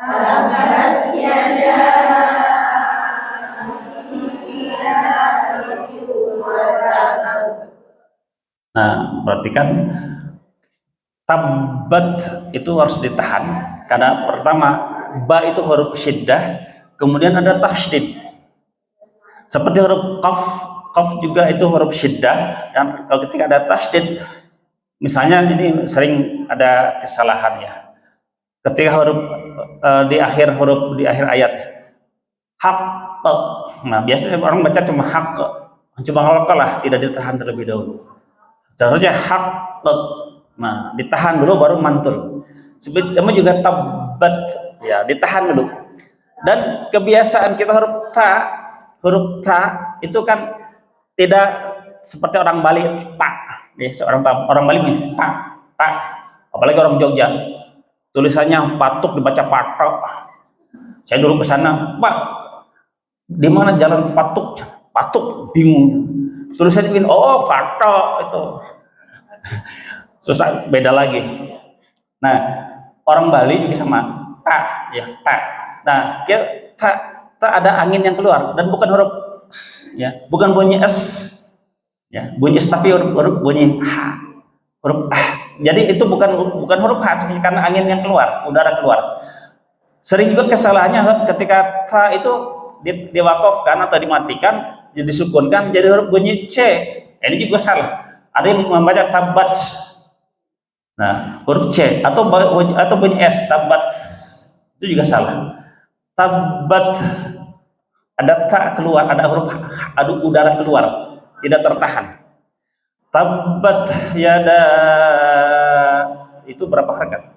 Tabbat yada abi lahabin wa tabb. Nah, perhatikan tabbat itu harus ditahan karena pertama ba itu huruf syiddah, kemudian ada tasydid. Seperti huruf qaf juga itu huruf syiddah, dan kalau ketika ada tasydid, misalnya ini sering ada kesalahan ya. Ketika huruf di akhir ayat haq, nah biasanya orang baca cuma haq, cuma halaqah lah, tidak ditahan terlebih dahulu. Seharusnya hak, Nah, ditahan dulu baru mantul. Sama juga tabbat, ya ditahan dulu. Dan kebiasaan kita huruf ta itu kan tidak seperti orang Bali tak, ya, orang Bali nih tak, apalagi orang Jogja tulisannya patuk dibaca patok. Saya dulu ke sana, Pak, di mana jalan patuk? Patuk, bingung. Tulisannya begini, oh patok itu. Susah, beda lagi. Nah, orang Bali juga sama tak, ya tak. Nah, tak ada angin yang keluar dan bukan huruf s, ya, bukan bunyi s, ya, bunyi s tapi huruf bunyi h, huruf ah. Jadi itu bukan huruf h sebenarnya karena angin yang keluar, udara keluar. Sering juga kesalahannya ketika ta itu diwakafkan atau dimatikan, jadi disukunkan jadi huruf bunyi c. Ini juga salah. Ada yang membaca tabat. Nah, huruf C atau bunyi S, tabat, itu juga salah. Tabat, ada tak keluar, ada huruf, ada udara keluar, tidak tertahan. Tabat yada, itu berapa harakat?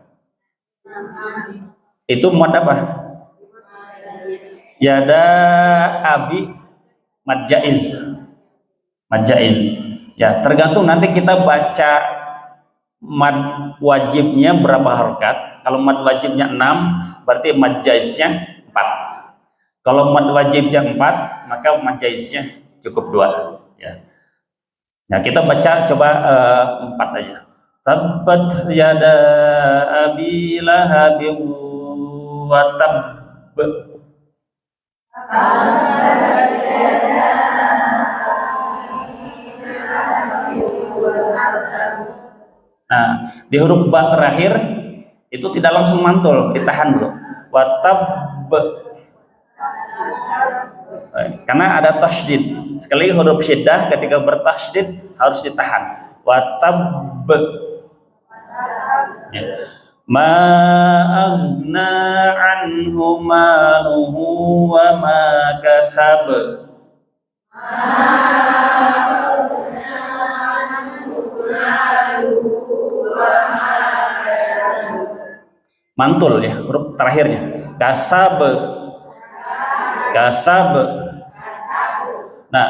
Itu mad apa? Yada abi mad jaiz. Mad jaiz. Ya, tergantung nanti kita baca mad wajibnya berapa harakat. Kalau mad wajibnya 6, berarti mad jaiznya 4. Kalau mad wajibnya 4, maka mad jaiznya cukup 2, ya. Nah, kita baca coba 4 aja. Tabbat yada abi lahabin wa tabb. Nah, di huruf ba terakhir itu tidak langsung mantul, ditahan dulu. Watab, karena ada tasydid. Sekali huruf syiddah ketika bertasydid harus ditahan. Watab, ya. Ma aghna anhu maluhu wa ma kasab. Mantul ya huruf terakhirnya, kasab. Nah,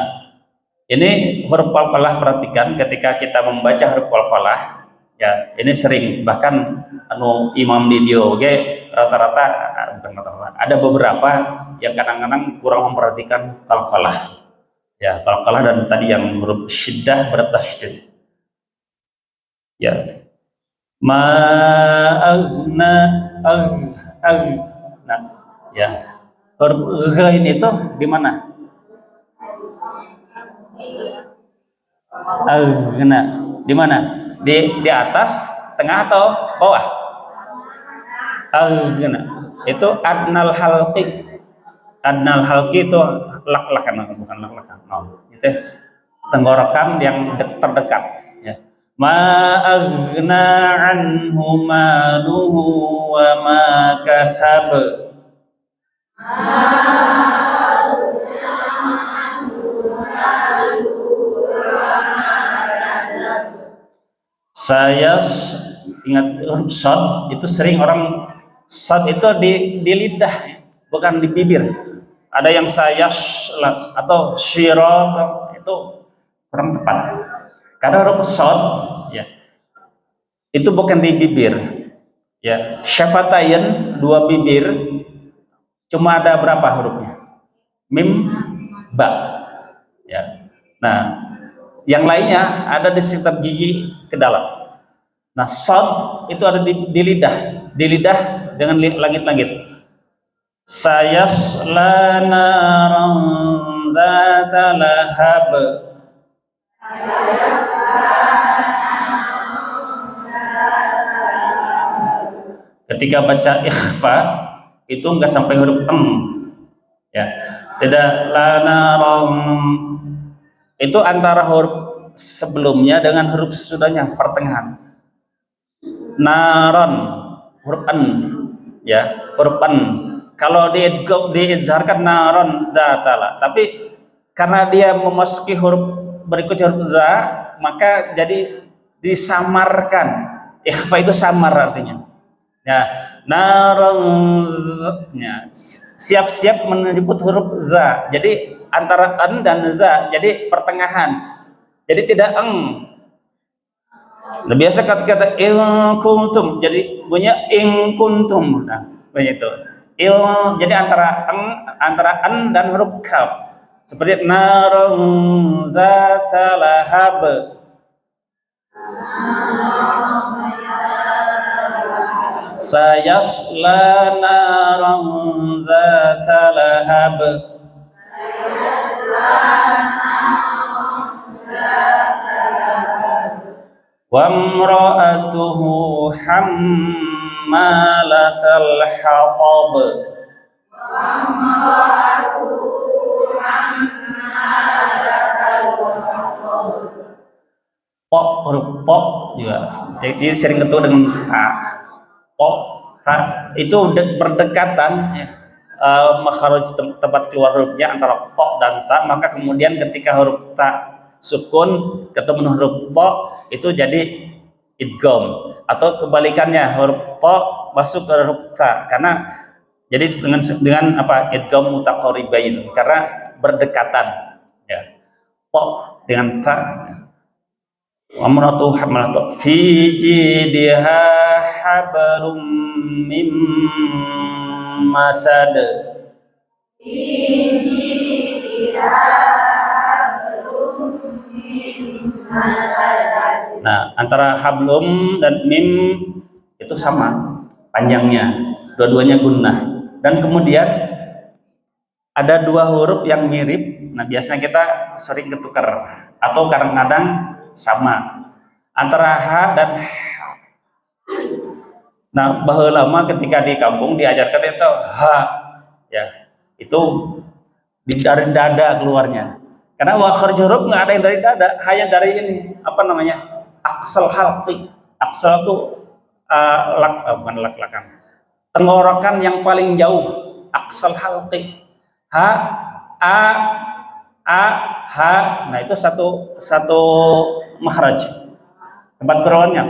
ini huruf qalqalah, perhatikan ketika kita membaca huruf qalqalah, ya ini sering bahkan imam di dia rata-rata, bukan rata-rata, ada beberapa yang kadang-kadang kurang memperhatikan qalqalah, ya qalqalah dan tadi yang huruf syiddah bertasydid, ya. Ma'agna nah, ya huruf ini tuh di mana? Agna di mana? Di atas, tengah atau bawah? Agna itu adnal halqi itu lak-lakan, bukan lak-lakan, itu tenggorokan yang terdekat, ya. Ma aghna anhu maluhu wa ma kasab. Saya ingat huruf shad itu sering orang shad itu di lidah, bukan di bibir. Ada yang saya atau syirah, itu kurang tepat. Karena huruf shad, ya, itu bukan di bibir, ya. Syafatayn, 2 bibir, cuma ada berapa hurufnya? Mim, ba, ya. Nah, yang lainnya ada di sekitar gigi ke dalam. Nah, shad itu ada di lidah, dengan langit-langit. Sayasla naran dzata lahab. Ketika baca ikhfa itu enggak sampai huruf ya. Tidak lanaram, itu antara huruf sebelumnya dengan huruf sesudahnya, pertengahan. Naron, huruf an, ya, huruf an. Kalau diizharkan naron dzatala, tapi karena dia memasuki huruf berikutnya huruf dza, maka jadi disamarkan Ikhfa itu samar artinya. Ya, narang, ya, siap-siap menyebut huruf za. Jadi antara an dan za, jadi pertengahan. Jadi tidak eng. Nah, biasa kata-kata in kuntum, jadi bunyinya in kuntum. Nah, begitu. Il, jadi antara an dan huruf kaf. Seperti narang zata lahab. Sayasla naran zata lahab. Wa imra'atuhu hammalatal hatab. Po, huruf po juga. Jadi sering ketemu dengan ta. Po, ta itu berdekatan ya. Makharaj tempat keluar hurufnya antara po dan ta, maka kemudian ketika huruf ta sukun ketemu huruf po itu jadi idgham, atau kebalikannya huruf po masuk ke huruf ta, karena jadi dengan apa, idgham mutaqaribain, karena berdekatan ya, po dengan ta. Amratu hamalatu fi jidha hablum mim masad. Nah, antara hablum dan mim itu sama panjangnya, dua-duanya gunnah. Dan kemudian ada dua huruf yang mirip. Nah, biasanya kita sering ketukar atau kadang-kadang sama antara ha dan ha. Nah, baheula lama ketika di kampung diajarkan itu ha ya, itu dari dada keluarnya, karena wakharij huruf nggak ada yang dari dada, hanya dari ini apa namanya, aksal halqi. Aksal itu bukan lak-lakan, tenggorokan yang paling jauh, aksal halqi. Ha, a, a, ha. Nah, itu satu makhraj, tempat keluarnya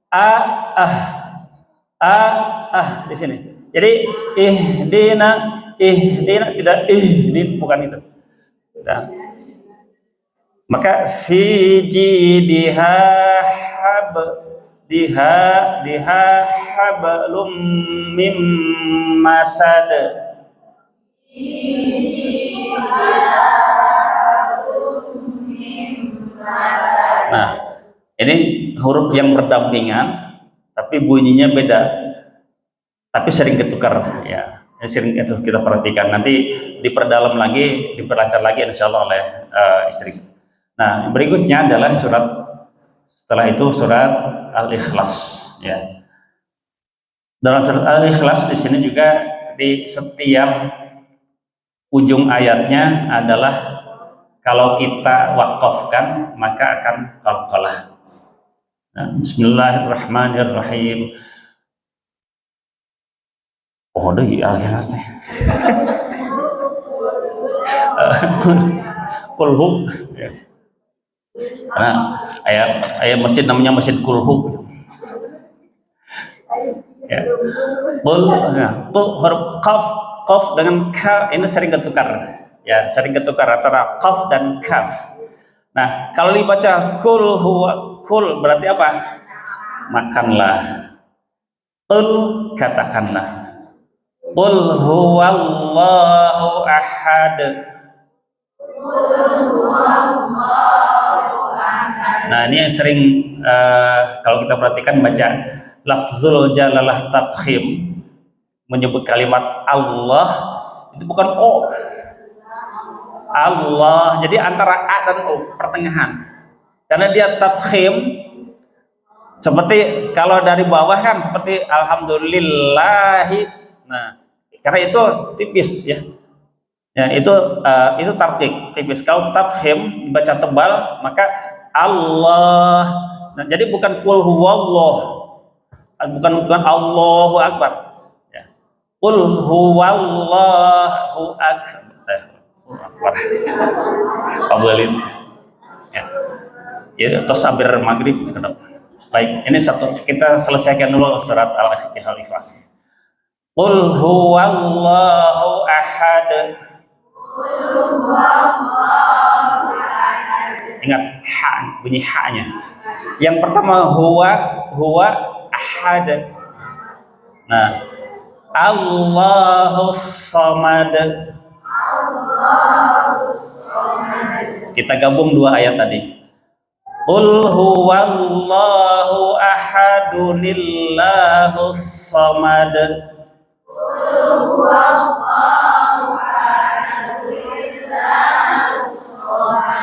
a, di sini. Jadi ihdina tidak ini bukan itu. Nah, maka fi jidha hab, diha hablum mim masad. Nah, ini huruf yang berdampingan tapi bunyinya beda, tapi sering ketukar ya. Sering itu kita perhatikan, nanti diperdalam lagi, diperlancar lagi insyaallah oleh istri. Nah, berikutnya adalah setelah itu surat Al-Ikhlas ya. Dalam surat Al-Ikhlas di sini juga di setiap ujung ayatnya adalah kalau kita wakafkan maka akan qalqalah. Nah, Bismillahirrahmanirrahim. Oh, deh Al-Ikhlas teh. Kulhu. Karena ayat masjid namanya Masjid Kulhu. Ya. Huruf qaf dengan ka ini sering ketukar. Ya, sering ketukar antara qaf dan kaf. Nah, kalau dibaca kul huwa, kul berarti apa? Makanlah. Qul, katakanlah. Qul huwallahu ahad. Nah, ini yang sering kalau kita perhatikan baca lafzul jalalah tafkhim, menyebut kalimat Allah itu bukan O. Allah, jadi antara A dan O, pertengahan. Karena dia tafkhim, seperti kalau dari bawah kan seperti alhamdulillahi. Nah, karena itu tipis ya. Ya, itu tarqiq, tipis. Kalau tafkhim dibaca tebal, maka Allah. Nah, jadi bukan qul huwallah. Bukan Allahu akbar. Ya. Qul huwallahu akbar. Awalin. Ya. Ya, terus hampir maghrib sekedap. Baik, ini satu kita selesaikan dulu surat Al-Ikhlas. Qul huwallahu ahad. Ingat ha, bunyi ha-nya. Yang pertama huwa ahad. Nah, Allahus samad. Kita gabung dua ayat tadi. Qul huwallahu ahadunillahus samad.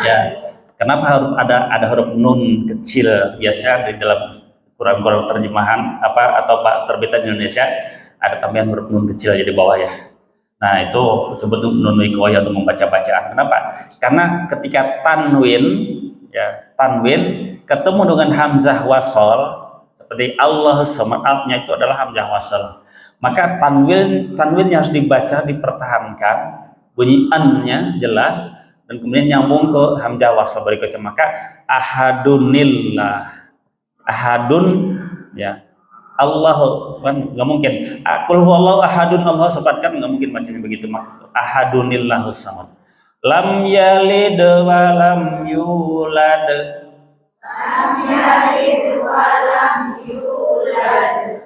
Ya, kenapa harus ada huruf nun kecil? Biasanya di dalam Quran terjemahan atau terbitan Indonesia ada tambahan huruf nun kecil jadi bawah ya. Nah, itu disebut nun wiqayah atau membaca bacaan. Kenapa? Karena ketika tanwin ketemu dengan hamzah wasol seperti Allahus samad, nya itu adalah hamzah wasol. Maka tanwinnya harus dibaca, dipertahankan, bunyi an-nya jelas, dan kemudian nyambung ke hamzah wasl berikutnya. Maka ahadunillah, ahadun ya, Allah kan nggak mungkin. Qul huwallahu ahadun, Allah sobat kan nggak mungkin bacanya begitu. Maka ahadunillahus samad. Lam yalid wa lam yulad. Lam yalid wa lam yulad.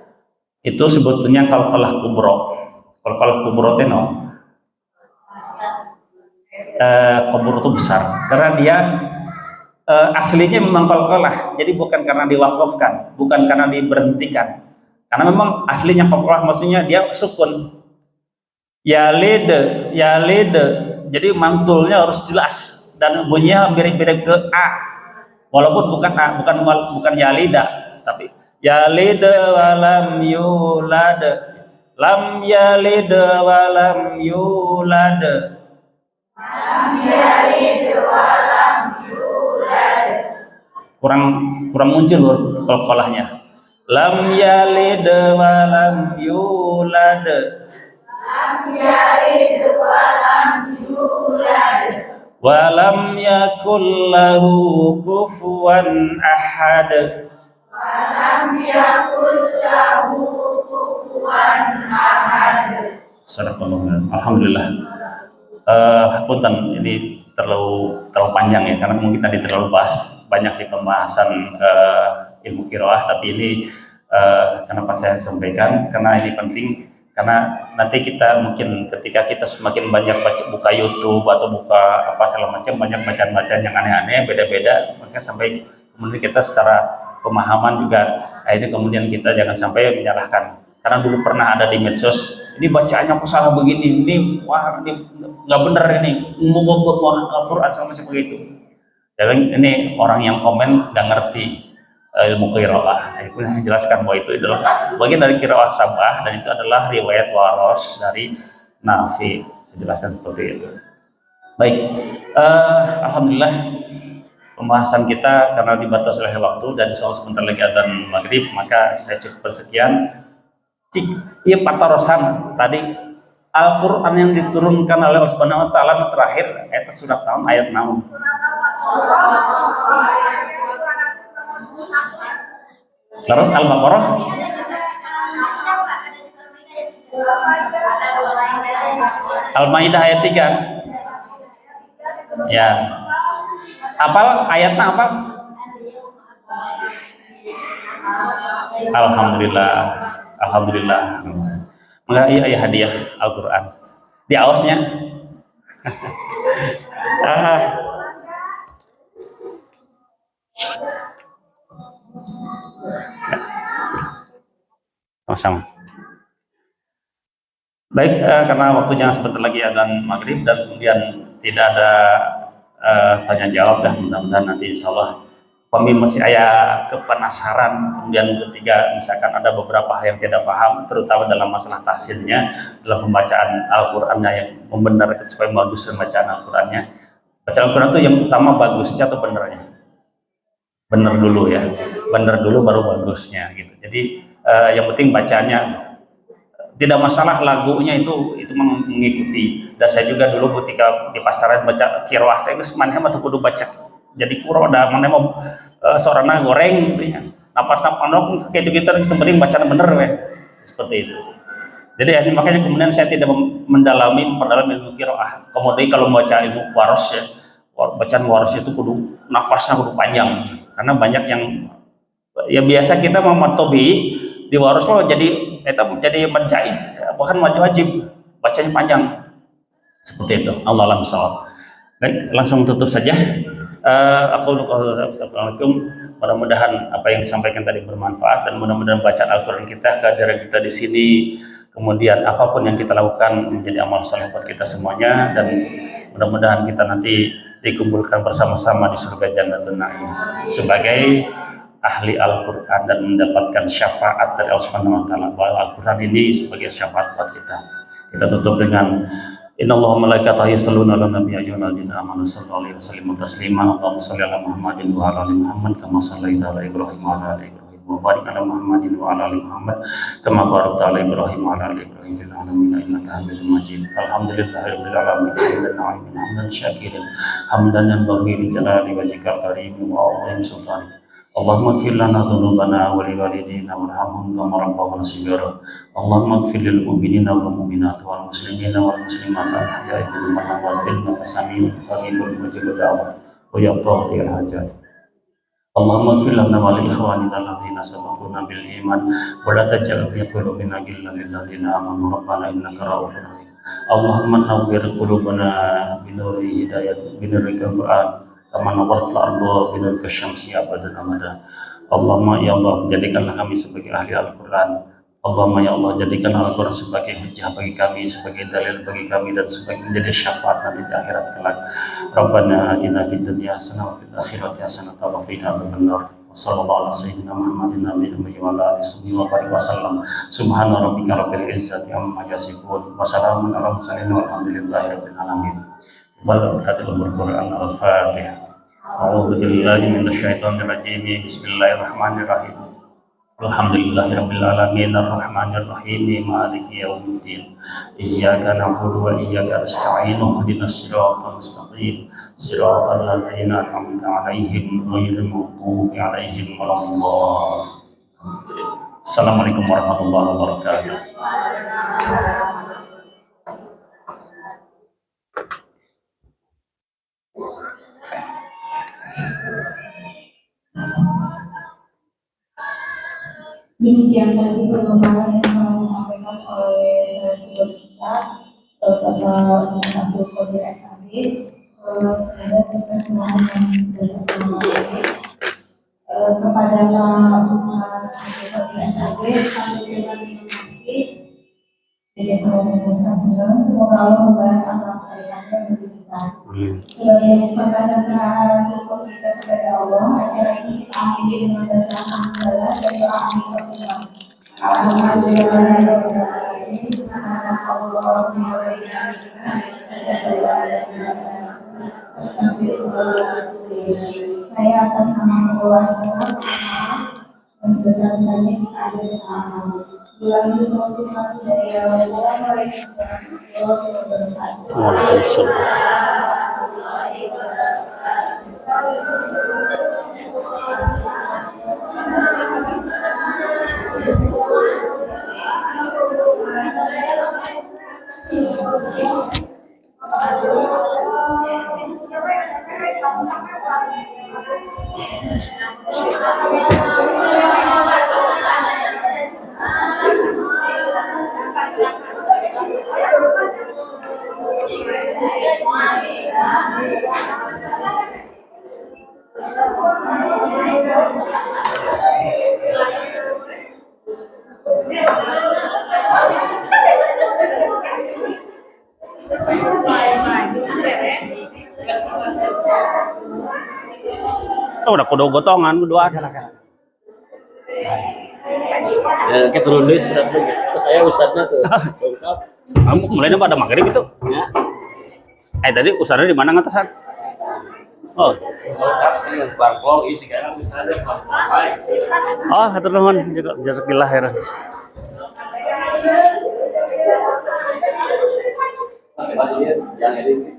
Itu sebetulnya qalqalah kubro. Qalqalah kubro teno. Kubur itu besar karena dia aslinya memang qalqalah, jadi bukan karena diwakafkan, bukan karena diberhentikan, karena memang aslinya qalqalah maksudnya dia sukun yalid, jadi mantulnya harus jelas dan bunyinya mirip-mirip ke a, walaupun bukan a, bukan yalida, tapi yalid walam yulad, lam yalid walam yulad. Kurang muncul qalqalahnya. Lam yalid wa lam yulad. Lam yalid wa lam yulad. Wa lam yakul lahu kufuwan ahad. Wa lam yakul lahu kufuwan ahad. Alhamdulillah. Punten ini terlalu panjang ya, karena mungkin tadi terlalu banyak di pembahasan ilmu qiraah, tapi ini kenapa saya sampaikan, karena ini penting, karena nanti kita mungkin ketika kita semakin banyak buka YouTube atau buka segala macam, banyak bacaan-bacaan yang aneh-aneh, beda-beda, maka sampai kemudian kita secara pemahaman juga akhirnya kemudian kita jangan sampai menyalahkan. Karena dulu pernah ada di medsos, ini bacaannya kok salah begini, ini wah ini nggak bener, ini mau Al-Quran sama seperti itu. Jadi ini orang yang komen nggak ngerti ilmu qiraah. Aku menjelaskan bahwa itu adalah bagian dari qiraah sabah dan itu adalah riwayat waros dari Nafi. Saya jelaskan seperti itu. Baik, alhamdulillah pembahasan kita karena dibatasi oleh waktu dan insya Allah sebentar lagi adzan maghrib, maka saya cukupkan sekian. Iya patarosan tadi Al-Quran yang diturunkan oleh Allah Subhanahu Wa Taala terakhir ayat surat tahun ayat 6. Terus Al-Baqarah Al-Maidah ayat 3. Ya. Hafal ayatnya apa? Alhamdulillah. Alhamdulillah. Enggak, iya hadiah Al-Quran di aosnya. Sama-sama. Baik, karena waktunya sebentar lagi adzan maghrib dan kemudian tidak ada tanya jawab, dan mudah-mudahan nanti insya Allah kami masih ada kepenasaran, kemudian ketiga misalkan ada beberapa hal yang tidak paham, terutama dalam masalah tahsilnya, dalam pembacaan Al-Qurannya yang membenarkan supaya bagus pembacaan Al-Qurannya. Bacaan Al-Quran itu yang utama bagusnya atau benernya? Bener dulu ya, bener dulu baru bagusnya gitu. Jadi yang penting bacanya, tidak masalah lagunya itu mengikuti. Dan saya juga dulu ketika di pasaran baca qiraah itu semuanya mah kudu baca. Jadi kuro ada mana mau seorang goreng gitu ya. napas kayak itu kita harus penting bacaan bener ya seperti itu. Jadi makanya kemudian saya tidak memperdalam ilmu qiraah. Kemudian kalau baca ilmu waros ya, bacaan waros itu kudu nafasnya kudu panjang karena banyak yang ya biasa kita mematobi di waros mah jadi itu jadi menjais bahkan wajib bacanya panjang seperti itu. Allah alam shawab. Baik, langsung tutup saja. Assalamualaikum. Mudah-mudahan apa yang disampaikan tadi bermanfaat dan mudah-mudahan bacaan Al-Quran kita, kehadiran kita di sini, kemudian apapun yang kita lakukan menjadi amal soleh buat kita semuanya dan mudah-mudahan kita nanti dikumpulkan bersama-sama di surga Jannatul Na'im sebagai ahli Al-Quran dan mendapatkan syafaat dari Allah Subhanahu wa taala. Bahwa Al-Quran ini sebagai syafaat buat kita. Kita tutup dengan Innallaha malaikatahu yusholluna 'alan nabi ya ayyuhalladzina amanu shallu 'alaihi wa sallimu taslima. Allahumma shalli 'ala Muhammadin wa 'ala ali Muhammad kama shallaita 'ala Ibrahim wa 'ala ali Ibrahim wa barik 'ala Muhammadin wa 'ala ali Muhammad kama barakta 'ala Ibrahim wa 'ala ali Ibrahim fil 'alamin innaka Hamidum Majid. Alhamdulillahirabbil alamin hamdan syakirin hamdan yanbaghi li jalali wajhikal karim wa 'azimi sultanik. Allahumma ighfir lana dhunubana wa liwalidayna warhamhum kama rabbawna shighara. Allahumma ighfir lil mu'minina wal mu'minat wal muslimina wal muslimat al-ahya'i minhum wal amwat innaka samii'un qaribun mujibud da'wat wa ya qadiyal hajat. Allahumma ighfir lana wa li ikhwanina alladhina sabaquna bil iman wa la taj'al fi qulubina ghillan lil ladzina amanu rabbana innaka ra'ufur rahim. Allahumma nawwir qulubana bi nuri hidayat bi nurikal Qur'an kama nawwarta al-ardha bi nurika syamsi abadan amada. Allahumma ya Allah jadikanlah kami sebagai ahli Al-Qur'an. Allahumma ya Allah jadikan Al-Qur'an sebagai hujjah bagi kami, sebagai dalil bagi kami dan sebagai menjadi syafaat nanti di akhirat kelak. Rabbana atina fid dunya hasanah wa fil akhirati hasanah wa qina adzabannar. Wassallallahu ala sayyidina Muhammadin nabiyyi wa ala alihi wa barik wasallam. Subhana rabbika rabbil izzati amma yasifun wa salamun ala mursalin walhamdulillahi rabbil alamin. Barakatuh Al-Quran Al-Fatihah. A'udzu billahi minasyaitonir rajim. Bismillahirrahmanirrahim. Alhamdulillahirabbil alamin arrahmanir rahim maliki yaumiddin. Iyyaka na'budu wa iyyaka nasta'in. Ihdinas siratal mustaqim. Siratal ladzina an'amta 'alaihim ghairil maghdubi 'alaihim waladdallin. Assalamualaikum warahmatullahi wabarakatuh. Demikian tadi pemaparan yang telah disampaikan oleh narasumber kita Bapak Abdul Qadir SAD. Semoga kita semua yang kepada Pak Ustaz Abdul Qadir SAD kami dengan informasi jadi semoga Allah membahas amal kebaikannya bagi kita. Sebagai pertanda syukur kita kepada Allah, acara ini kita akhiri dengan bacaan hamdalah dan doa amin berdoa. Saya atas nama keluarga dan sebesar-besarnya kita ada bersama. Ulangi motivasi dari Assalamualaikum warahmatullahi wabarakatuh. Oh, udah kudu gotongan berdua. Ya, kita turun dulu sebentar dulu. Terus saya ustadznya tuh. Lengkap. Kamu mulainya pada maghrib itu? Ya. Tadi ustadznya di mana ngatasan? Oh. Lengkap sih dengan parpol isi karena ustadznya parpol. Oh, hatur nuhun jazakallahu khairan. Masih lagi ya, yang ini.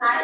Ini